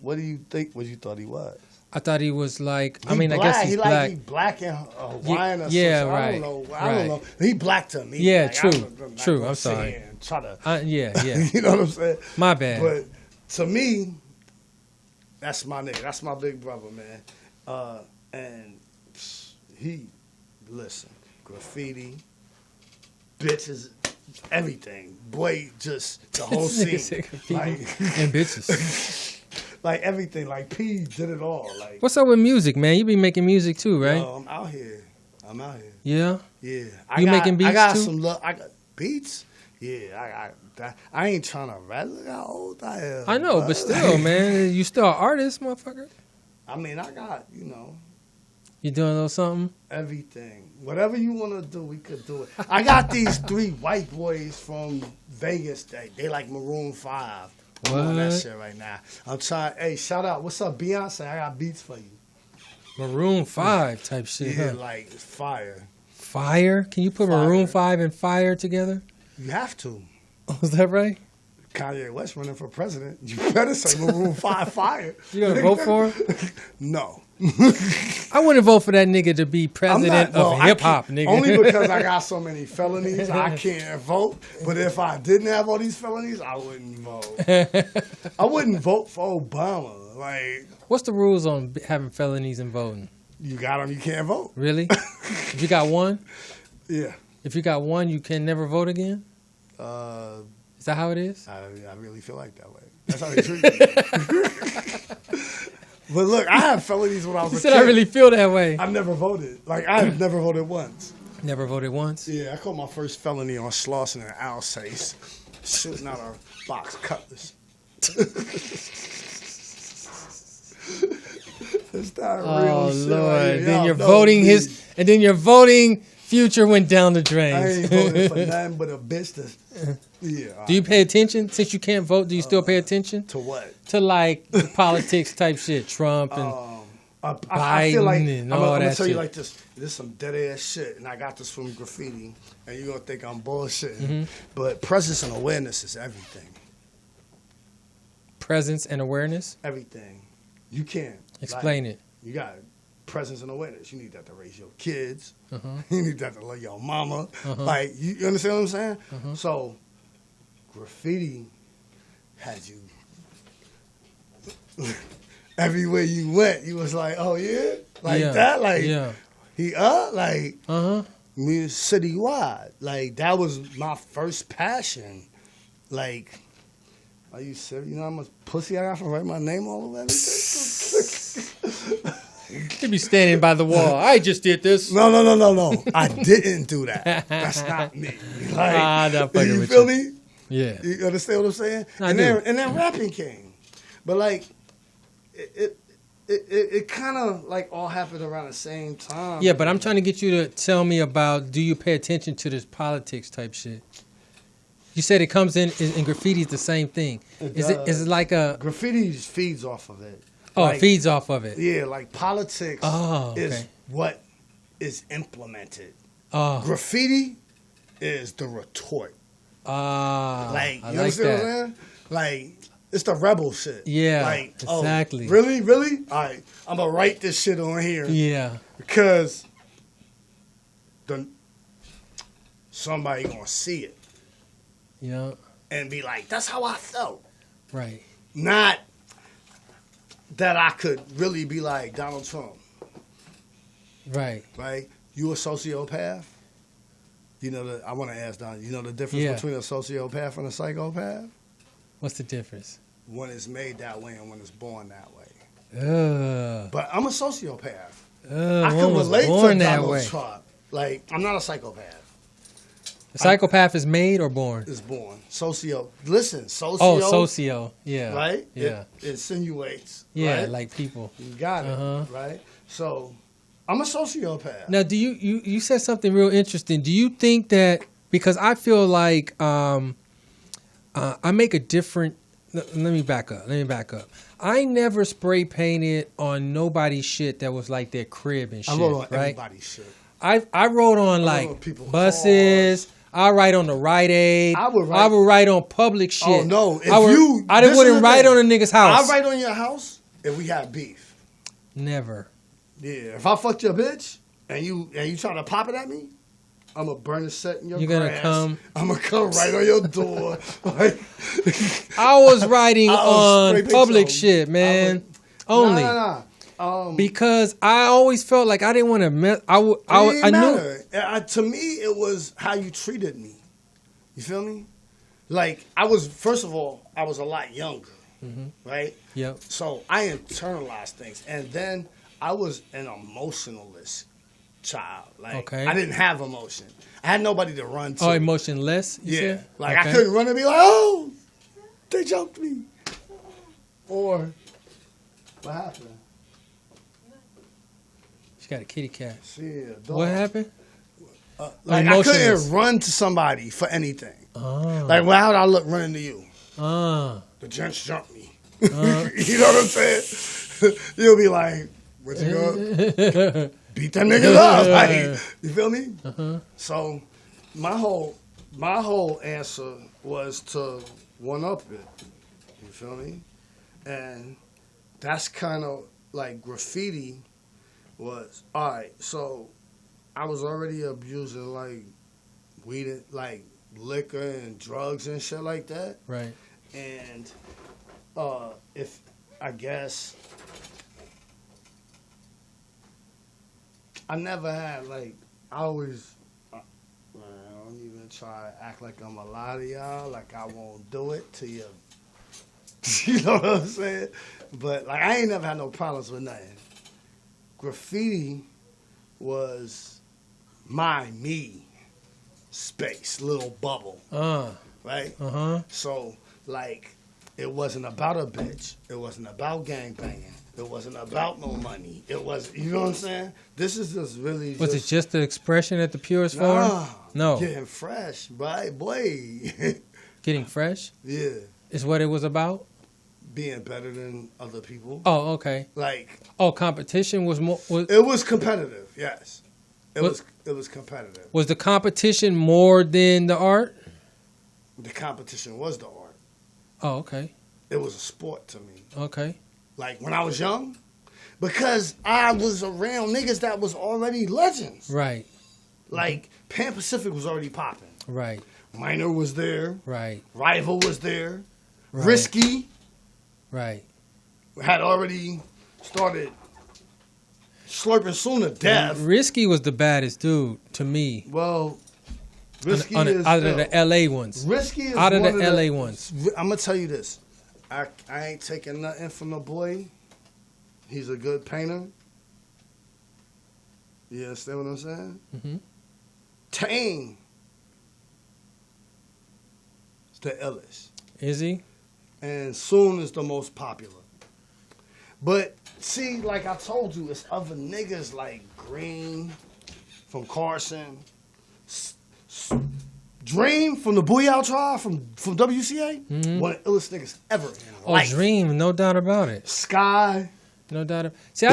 What do you think? What you thought he was? I thought he was like... I guess he's black. He black and Hawaiian or something. Yeah, right. I don't know. He black to me. Yeah, like, true. I'm sorry. Try to, yeah. You know what I'm saying? My bad. But to me, that's my nigga. That's my big brother, man. And listen, graffiti, bitches, everything. Boy, just the whole scene. Like, and bitches. Like everything. Like P did it all. Like, what's up with music, man? You be making music too, right? I'm out here. Yeah? Yeah. Making beats I got too? some love. beats. Yeah, I ain't trying to rap. Look how old I am. I know, but still, man, you still an artist, motherfucker. I mean, I got, You doing a little something? everything. Whatever you want to do, we could do it. I got these 3 white boys from Vegas. They like Maroon 5. I'm on that shit right now. I'm trying. Hey, shout out. What's up, Beyonce? I got beats for you. Maroon 5 type shit. Yeah, Huh? like fire. Fire? Can you put Maroon 5 and Fire together? You have to. Oh, is that right? Kanye West running for president. You better say Maroon 5 fire. You gonna vote for him? No. I wouldn't vote for that nigga to be president of hip hop, nigga. Only because I got so many felonies, I can't vote. But if I didn't have all these felonies, I wouldn't vote. I wouldn't vote for Obama. Like, what's the rules on having felonies and voting? You got them, you can't vote. Really? If you got one? Yeah. If you got one, you can never vote again? Is that how it is? I really feel like that way. That's how they treat me. But look, I had felonies when I was a kid. I really feel that way. I've never voted. Like, I've never voted once. Never voted once? Yeah, I caught my first felony on Slauson and Alsace, shooting out a box cutlass. It's not real shit. Lord. Like, then your voting and then your voting future went down the drain. I ain't voting for nothing but a bitch to. Yeah. Do you pay attention? Since you can't vote, do you still pay attention? To what? To like the politics type shit, Trump and I feel like and I'm all gonna that tell shit. you like this. This is some dead ass shit, and I got this from Graffiti, and you're gonna think I'm bullshitting. Mm-hmm. But presence and awareness is everything. Presence and awareness? Everything. You can't Explain it. You got presence and awareness. You need that to raise your kids. Uh-huh. You need that to love your mama. Uh-huh. Like, you understand what I'm saying? Uh-huh. So, Graffiti had you everywhere you went. You was like, oh yeah, like that, like he like me citywide. Like that was my first passion. Like, are you serious? You know how much pussy I got from writing my name all over everything? You be standing by the wall. I just did this. No. I didn't do that. That's not me. Like, you feel me? Yeah. You understand what I'm saying? And then rapping came. But like it kind of like all happened around the same time. Yeah, but I'm trying to get you to tell me about, do you pay attention to this politics type shit? You said it comes in graffiti is the same thing. Is it like a Graffiti feeds off of it. Oh, like, it feeds off of it. Yeah, like politics is what is implemented. Graffiti is the retort. Like, you understand what I'm saying? Like, it's the rebel shit. Yeah, like, exactly. Oh, really? All right, I'm going to write this shit on here. Yeah. Because somebody going to see it. Yeah. And be like, that's how I felt. Right. Not that I could really be like Donald Trump. Right. Right? You a sociopath? You know, I want to ask Don, you know the difference between a sociopath and a psychopath? What's the difference? One is made that way and one is born that way. But I'm a sociopath. I can relate to Donald Trump. Like, I'm not a psychopath. A psychopath is made or born? Is born. Listen, socio. Oh, socio. Yeah. Right? Yeah. It insinuates. Yeah, right? like people. You got it. Right? So, I'm a sociopath. Now, you said something real interesting. Do you think that, because I feel like I make a different, let me back up. I never spray painted on nobody's shit that was like their crib and shit. I wrote on right? everybody's shit. I wrote on like buses. Cars. I write on the Rite Aid. I would write on public shit. Oh no! I wouldn't write on a nigga's house. I write on your house if we have beef. Never. Yeah, if I fucked your bitch and you trying to pop it at me, I'm gonna burn a set in your grass. You're gonna come. I'm gonna come right on your door. I was writing on public shit, man. Only. Nah. Because I always felt like I didn't want to mess. I knew. To me, it was how you treated me. You feel me? Like, first of all, I was a lot younger, right? Yep. So I internalized things. And then I was an emotionalist child. Like, Okay. I didn't have emotion. I had nobody to run to. Oh, emotionless? You Yeah. said? Like, Okay. I couldn't run and be like, oh, they jumped me. Or, what happened? She got a kitty cat. See, a dog. What happened? Like, I Emotionless. couldn't run to somebody for anything. Oh. Like, well, how would I look running to you? Oh. The gents jumped me. You know what I'm saying? You'll be like, where'd you go? Beat them niggas up. Like, you feel me? So my whole answer was to one up it. You feel me? And that's kind of like graffiti was. All right, so I was already abusing like weed, like liquor and drugs and shit like that. Right. And if I guess I never had like I always man, I don't even try to act like I'm a lot of y'all, like I won't do it to you. You know what I'm saying? But like I ain't never had no problems with nothing. Graffiti was my me space, little bubble, right? So like it wasn't about a bitch. It wasn't about gangbanging. It wasn't about no money. It was, you know what I'm saying? This is just really. Was it just the expression at the purest form? No. Getting fresh, right, boy. Getting fresh? Yeah. Is what it was about? Being better than other people. Oh, okay. Like. Oh, competition was more. It was competitive. Yes. It was competitive. Was the competition more than the art? The competition was the art. Oh, okay. It was a sport to me. Okay. Like when I was young, because I was around niggas that was already legends. Right. Like Pan Pacific was already popping. Right. Minor was there. Right. Rival was there. Right. Risky. Right. Had already started slurping soon to death. Risky was the baddest dude to me. Well, Risky is out of the LA ones. Risky is out of one the LA ones. I'm gonna tell you this. I ain't taking nothing from the boy. He's a good painter. You understand what I'm saying? Mm-hmm. Tame is the illest. Is he? And Soon is the most popular. But see, like I told you, it's other niggas like Green from Carson, Dream from the Booyah Tribe from WCA, one of the illest niggas ever in life. Dream, no doubt about it. Sky. No doubt. See,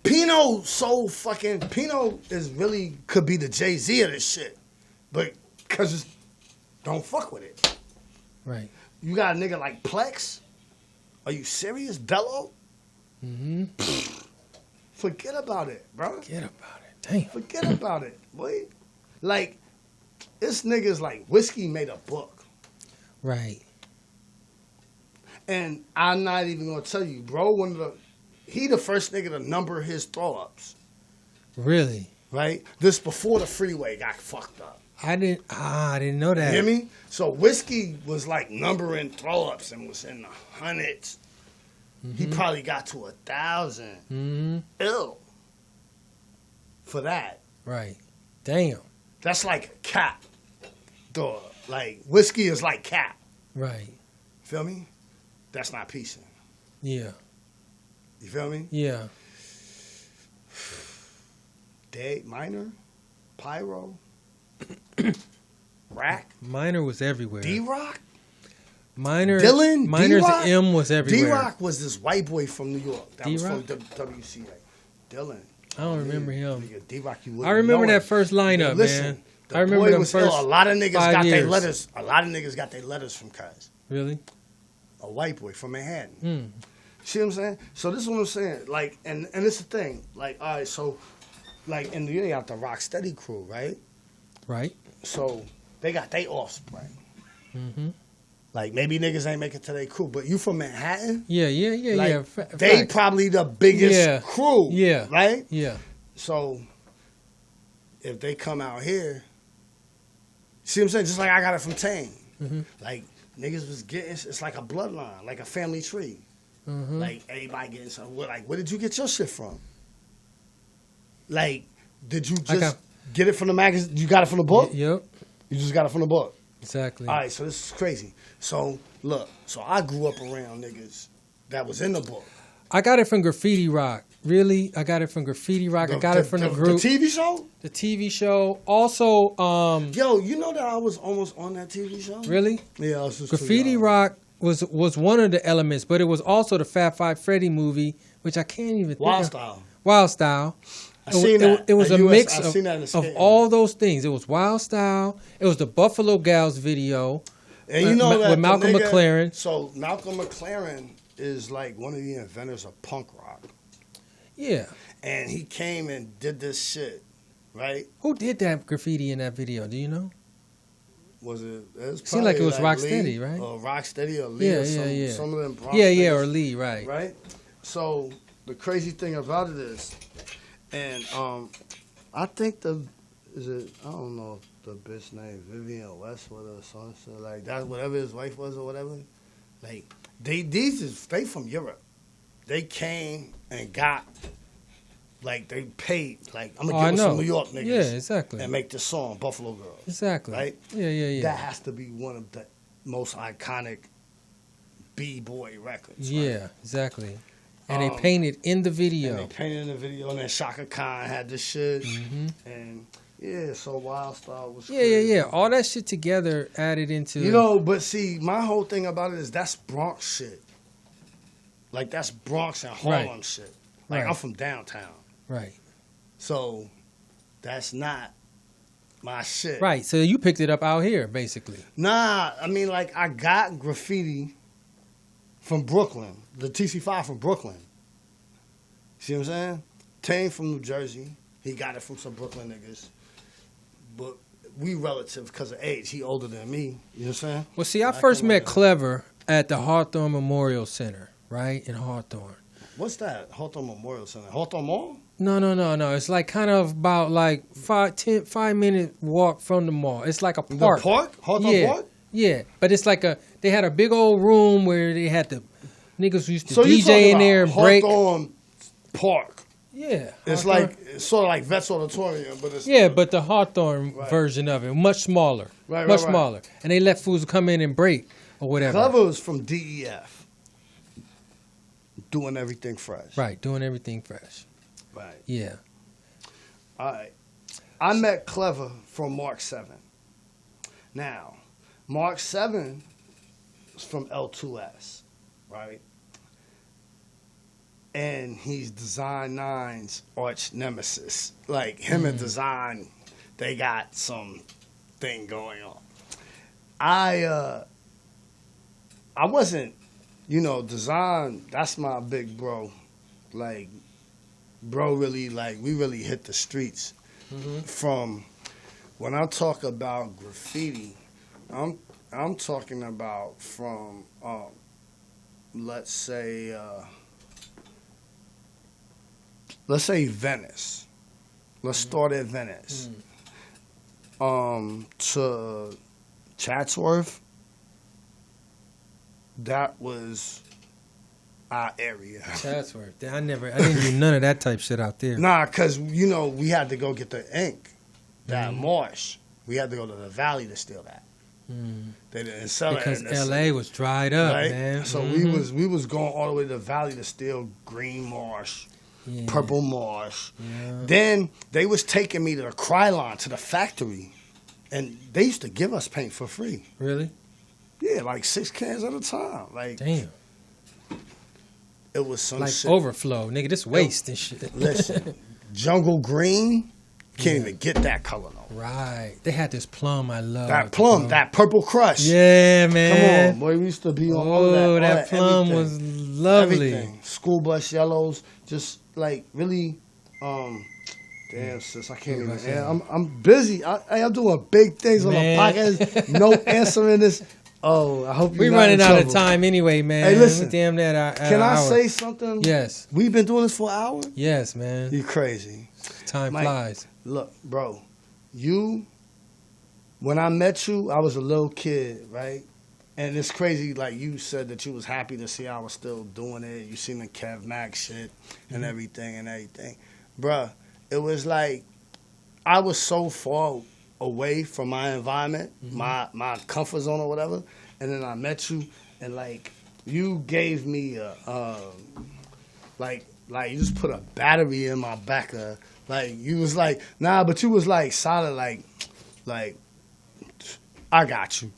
Pino so fucking, Pino is really, could be the Jay-Z of this shit. But, cause it's, don't fuck with it. Right. You got a nigga like Plex? Are you serious? Bello? Mm-hmm. Forget about it, bro. Forget about it. Damn. Forget about it, boy. Like, this nigga's like, Whiskey made a book. Right. And I'm not even gonna tell you, bro, he the first nigga to number his throw-ups. Really? Right? This before the freeway got fucked up. I didn't know that. You hear me? So Whiskey was like numbering throw-ups and was in the hundreds. Mm-hmm. He probably got to 1,000. Mm-hmm. Ill. For that. Right. Damn. That's like a cap. Dog. Like, Whiskey is like cap. Right. Feel me? That's not piecing. Yeah. You feel me? Yeah. Minor, Pyro, Rack. Minor was everywhere. D-Rock. Dylan. Minor's D-Rock? M was everywhere. D-Rock was this white boy from New York. That was D-Rock? from WCA. Dylan. I don't remember him. D-Rock, you I remember that first lineup, man. I remember them first a lot of niggas 5 got years. their letters. A lot of niggas got their letters from Cuz. Really? A white boy from Manhattan. Hmm. See what I'm saying? So this is what I'm saying. Like, and it's the thing. Like, all right, so, like, in New York, you got the Rocksteady crew, right? Right. So they got their offspring. Mm-hmm. Like, maybe niggas ain't make it to their crew, but you from Manhattan? Yeah. Like, they probably the biggest crew. Yeah. Right? Yeah. So if they come out here, see what I'm saying? Just like I got it from Tane. Mm-hmm. Like, niggas was getting, it's like a bloodline, like a family tree. Mm-hmm. Like, everybody getting something. Like, where did you get your shit from? Like, Did you just get it from the magazine? You got it from the book? Yep. You just got it from the book? Exactly. All right, so this is crazy. So, look, I grew up around niggas that was in the book. I got it from Graffiti Rock. Really? I got it from Graffiti Rock. I got it from the group. The TV show? The TV show. Also, yo, you know that I was almost on that TV show? Really? Yeah, I was just Graffiti Rock was one of the elements, but it was also the Fab Five Freddy movie, which I can't even think Wild of. Style. Wild Style. I seen that. It was a mix of all those. those things. It was Wild Style. It was the Buffalo Gals video. And you know that with Malcolm McLaren. So Malcolm McLaren is like one of the inventors of punk rock. Yeah. And he came and did this shit, right? Who did that graffiti in that video? Do you know? Was it? It seemed like it was Rocksteady, right? Or Rocksteady or Lee or some of them. Or Lee, right? Right. So the crazy thing about it is, and I think I don't know if the bitch named Vivian Westwood or something like that, whatever his wife was or whatever. Like they from Europe. They came and got. Like, they paid, like, I'm going to give us some New York niggas. Yeah, exactly. And make this song, Buffalo Girls. Exactly. Right? Yeah. That has to be one of the most iconic B-boy records. Yeah, right? Exactly. And they painted in the video. And then Shaka Khan had this shit. Mm-hmm. And, yeah, so Wild Style was crazy. Yeah. All that shit together added into... You know, but see, my whole thing about it is that's Bronx shit. Like, that's Bronx and Harlem shit. Like, I'm from downtown. Right. So that's not my shit. Right. So you picked it up out here, basically. Nah, I mean, like, I got graffiti from Brooklyn, the TC5 from Brooklyn. See what I'm saying? Tane from New Jersey. He got it from some Brooklyn niggas. But we relative because of age. He older than me. You know what I'm saying? Well, see, I first met Clever at the Hawthorne Memorial Center, right, in Hawthorne. What's that? Hawthorne Memorial Center? Hawthorne Mall? No. It's like kind of about like 5-minute walk from the mall. It's like a park. The park? Hawthorne Park? Yeah, but it's like they had a big old room where they had the niggas who used to DJ in there and break. Hawthorne Park. Yeah. It's like, it's sort of like Vets Auditorium, but it's... Yeah, but the Hawthorne version of it, much smaller. Much smaller. And they let fools come in and break or whatever. Clever was from DEF. Doing everything fresh. Right, doing everything fresh. Right. Yeah. All right. I met Clever from Mark 7. Now, Mark 7 is from L2S, right? And he's Design 9's arch nemesis. Like, him and Design, they got some thing going on. I wasn't... You know, Design, that's my big bro. Like, bro really, like, we really hit the streets. From, when I talk about graffiti, I'm talking about from, let's say Venice. Let's start at Venice. To Chatsworth. That was our area. Chatsworth. I didn't do none of that type shit out there. Nah, because, you know, we had to go get the ink, that marsh. We had to go to the valley to steal that. They didn't sell it. Because L.A. was dried up, right? man. So we was going all the way to the valley to steal green marsh, purple marsh. Yeah. Then they was taking me to the Krylon, to the factory, and they used to give us paint for free. Really? Yeah, like 6 cans at a time. Like, damn. It was some like shit. Overflow, nigga. This waste and shit. Listen, jungle green, can't even get that color though. Right. They had this plum I love. That plum, that purple crush. Yeah, man. Come on, boy. We used to be on all that. That plum everything. was lovely. Everything. School bus yellows, just like really. Damn, sis, I can't even. I'm busy. I'm doing big things on the podcast. No answering this. Oh, I hope you're We're running out of time anyway, man. Hey, listen. Damn that. Can I say something? Yes. We've been doing this for an hour? Yes, man. You crazy. Time flies. Look, bro. When I met you, I was a little kid, right? And it's crazy, like you said that you was happy to see I was still doing it. You seen the Kev Max shit and everything. Bruh, it was like I was so far away from my environment, my comfort zone or whatever, and then I met you, and like you gave me a like you just put a battery in my back. Like you was like, nah, but you was like solid, like I got you.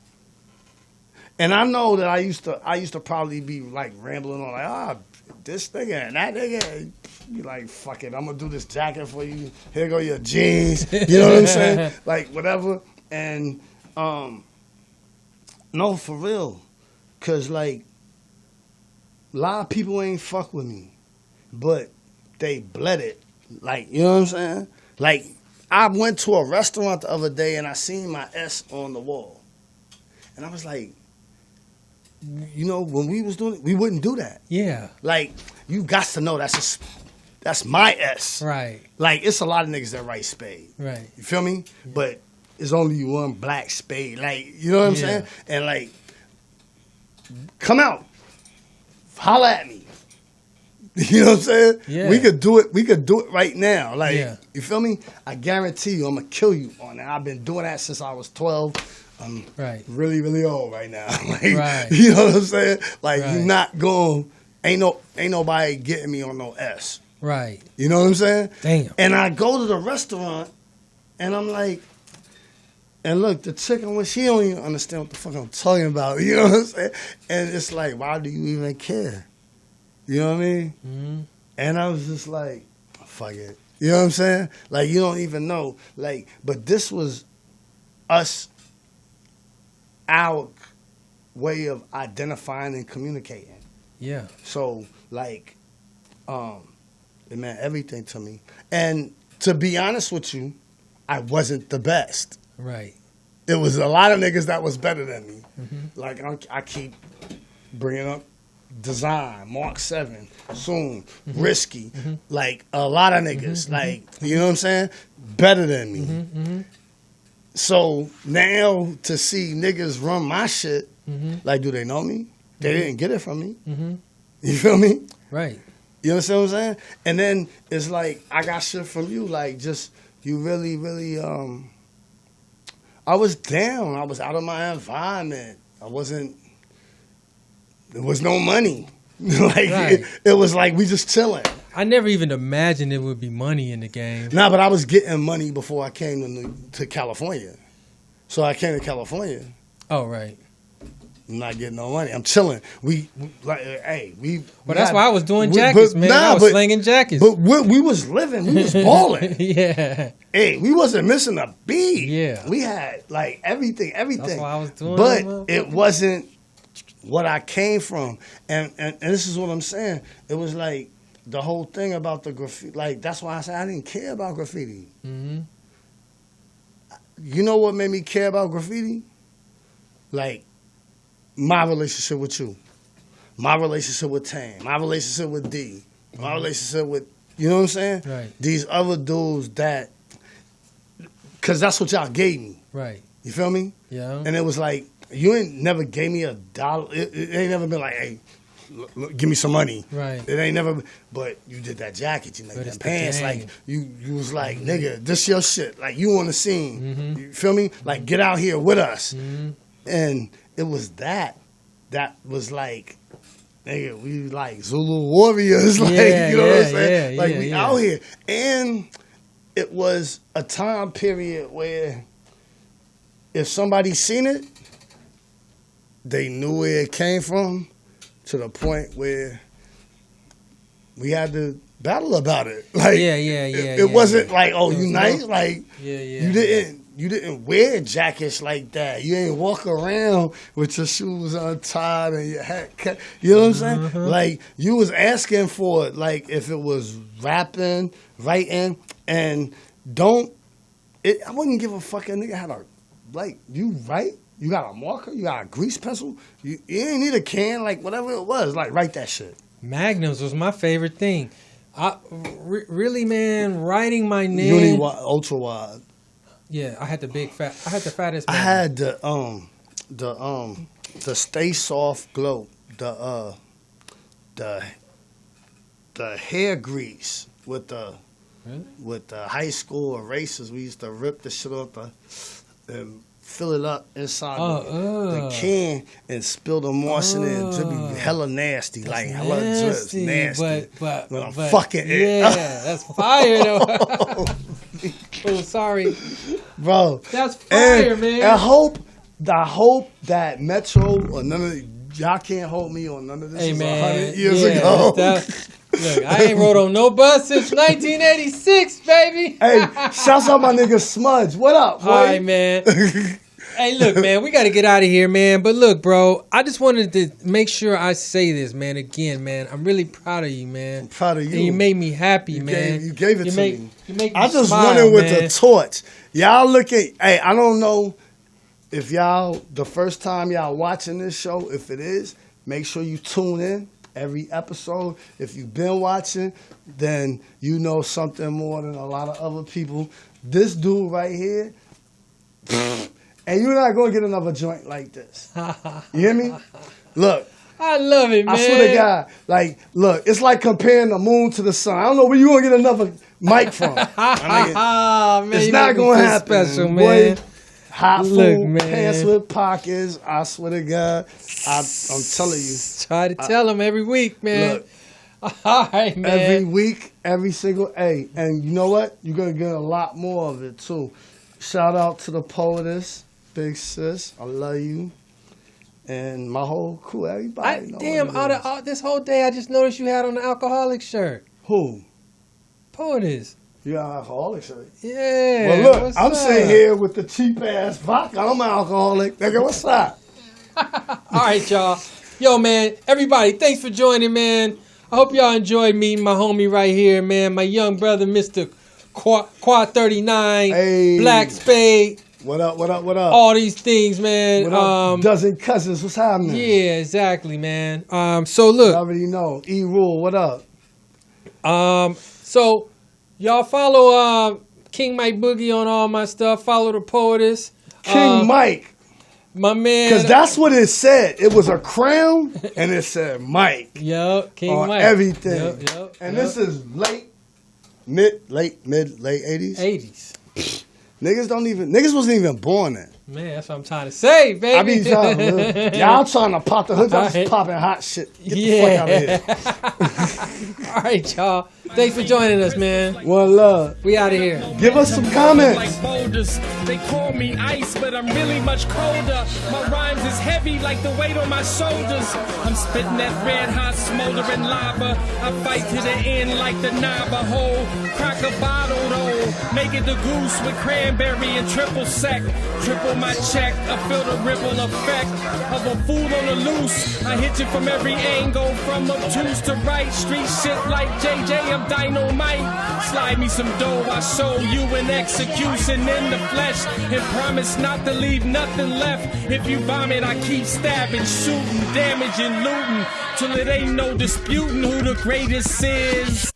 And I know that I used to probably be like rambling on like, this nigga and that nigga. You like, fuck it, I'm gonna do this jacket for you. Here go your jeans. You know what I'm saying? Like whatever. And no, for real. Cause like a lot of people ain't fuck with me. But they bled it. Like, you know what I'm saying? Like, I went to a restaurant the other day and I seen my S on the wall. And I was like, you know, when we was doing it, we wouldn't do that. Yeah. Like, you got to know that's my S. Right. Like, it's a lot of niggas that write Spade. Right. You feel me? Yeah. But it's only one black Spade. Like, you know what I'm saying? And like, come out. Holla at me. You know what I'm saying? Yeah. We could do it. We could do it right now. Like, you feel me? I guarantee you, I'm gonna kill you on that. I've been doing that since I was 12. I'm really, really old right now. Like, you know what I'm saying? Like, you not going. Ain't nobody getting me on no S. Right. You know what I'm saying? Damn. And I go to the restaurant, and I'm like, and look, the chicken, when she don't even understand what the fuck I'm talking about. You know what I'm saying? And it's like, why do you even care? You know what I mean? Mm-hmm. And I was just like, fuck it. You know what I'm saying? Like, you don't even know. Like, but this was us, our way of identifying and communicating. Yeah. So, like, it meant everything to me. And to be honest with you, I wasn't the best. Right. There was a lot of niggas that was better than me. Mm-hmm. Like, I keep bringing up Design, Mark 7, Soon, Risky, like a lot of niggas, like, you know what I'm saying? Better than me. So now to see niggas run my shit, like, do they know me? They didn't get it from me. You feel me? Right. You understand what I'm saying? And then it's like, I got shit from you, like, just, you really, really, I was down. I was out of my environment. There was no money. Like, it was like we just chilling. I never even imagined there would be money in the game. Nah, but I was getting money before I came to California. So I came to California. Oh, right. I'm not getting no money. I'm chilling. But that's why I was doing jackets, man. I was slinging jackets. But we was living. We was balling. Yeah. Hey, we wasn't missing a beat. Yeah. We had, like, everything. That's why I was doing it. But it wasn't what I came from. And this is what I'm saying. It was like the whole thing about the graffiti. Like, that's why I said I didn't care about graffiti. Mm-hmm. You know what made me care about graffiti? Like, my relationship with you. My relationship with Tam. My relationship with D. My relationship with, you know what I'm saying? Right. These other dudes that, because that's what y'all gave me. Right. You feel me? Yeah. And it was like, you ain't never gave me $1. It ain't never been like, hey, look, give me some money. Right. It ain't never. But you did that jacket, you know, them pants. Like you was like, nigga, this your shit. Like, you on the scene. Mm-hmm. You feel me? Like, get out here with us. Mm-hmm. And it was that was like, nigga, we like Zulu warriors. Like, you know what I'm saying? Like, we out here. And it was a time period where if somebody seen it, they knew where it came from, to the point where we had to battle about it. Like, it wasn't like, oh, you nice? Like, you didn't wear jackets like that. You ain't walk around with your shoes untied and your hat cut. You know what I'm saying? Mm-hmm. Like, you was asking for it, like, if it was rapping, writing, and I wouldn't give a fuck. A nigga had you write? You got a marker? You got a grease pencil? You ain't need a can, like, whatever it was. Like, write that shit. Magnums was my favorite thing. Really, man, writing my name. Uni ultra wide. Yeah, I had the fattest. I had the Stay Soft Glow, the hair grease with the Really? With the high school erasers, we used to rip the shit off and fill it up inside the can and spill the moss in it. It'd be hella nasty, like hella drips, nasty. But when I'm fucking it. Yeah, that's fire though. Oh, sorry, bro. That's fire, man. I hope that Metro or none of y'all can't hold me on none of this. Hey, man, 100 years ago. Look, I ain't rode on no bus since 1986, baby. Hey, shouts out my nigga Smudge. What up, boy? All right, man. Hey, look, man, we got to get out of here, man. But look, bro, I just wanted to make sure I say this, man, again, man. I'm really proud of you, man. I'm proud of you. And you made me happy, man. You gave it to me. You make me I just smile, running with man. the torch. Y'all look at, hey, I don't know if y'all, the first time y'all watching this show, if it is, make sure you tune in every episode. If you've been watching, then you know something more than a lot of other people. This dude right here, and you're not going to get another joint like this. You hear me? Look. I love it, man. I swear to God. Like, look, it's like comparing the moon to the sun. I don't know where you're going to get another mic from. Man, it's not going to happen. Special, man. Boy, hot Look, food, man. pants with pockets. I swear to God. I'm telling you. Try to tell him every week, man. Look, all right, man. every week, every single, hey, and you know what? You're going to get a lot more of it, too. Shout out to the poetess, Big Sis. I love you. And my whole crew, everybody. Damn, out this whole day, I just noticed you had on the alcoholic shirt. Who? Poetess. You got an alcoholic shirt? Yeah. Well, look, I'm sitting here with the cheap-ass vodka. I'm an alcoholic. Nigga, what's up? All right, y'all. Yo, man, everybody, thanks for joining, man. I hope y'all enjoyed meeting my homie right here, man. My young brother, Mr. KWA39, Hey. Black Spade. What up, what up, what up? All these things, man. What up, dozen cousins? What's happening? Yeah, exactly, man. So look. You already know. E-Rule, what up? So y'all follow King Mike Boogie on all my stuff. Follow the poetess. King Mike. My man. Because that's what it said. It was a crown, and it said Mike. Yep, King on Mike. everything. Yep, and this is late 80s? 80s. Niggas wasn't even born then. Man, that's what I'm trying to say, baby. I be trying to live. Y'all trying to pop the hood. Y'all just popping hot shit. Get the fuck out of here. All right, y'all. Thanks for joining us, man. One love. We out of here. Give us some comments. Like boulders. They call me ice, but I'm really much colder. My rhymes is heavy like the weight on my shoulders. I'm spitting that red hot smoldering lava. I fight to the end like the Navajo. Crack a bottle though. Make it the goose with cranberry and triple sec. Triple my check. I feel the ripple effect of a fool on the loose. I hit you from every angle, from obtuse to right. Street shit like JJ, I'm dynamite. Slide me some dough, I show you an execution in the flesh. And promise not to leave nothing left. If you vomit, I keep stabbing, shooting, damaging, looting. Till it ain't no disputing who the greatest is.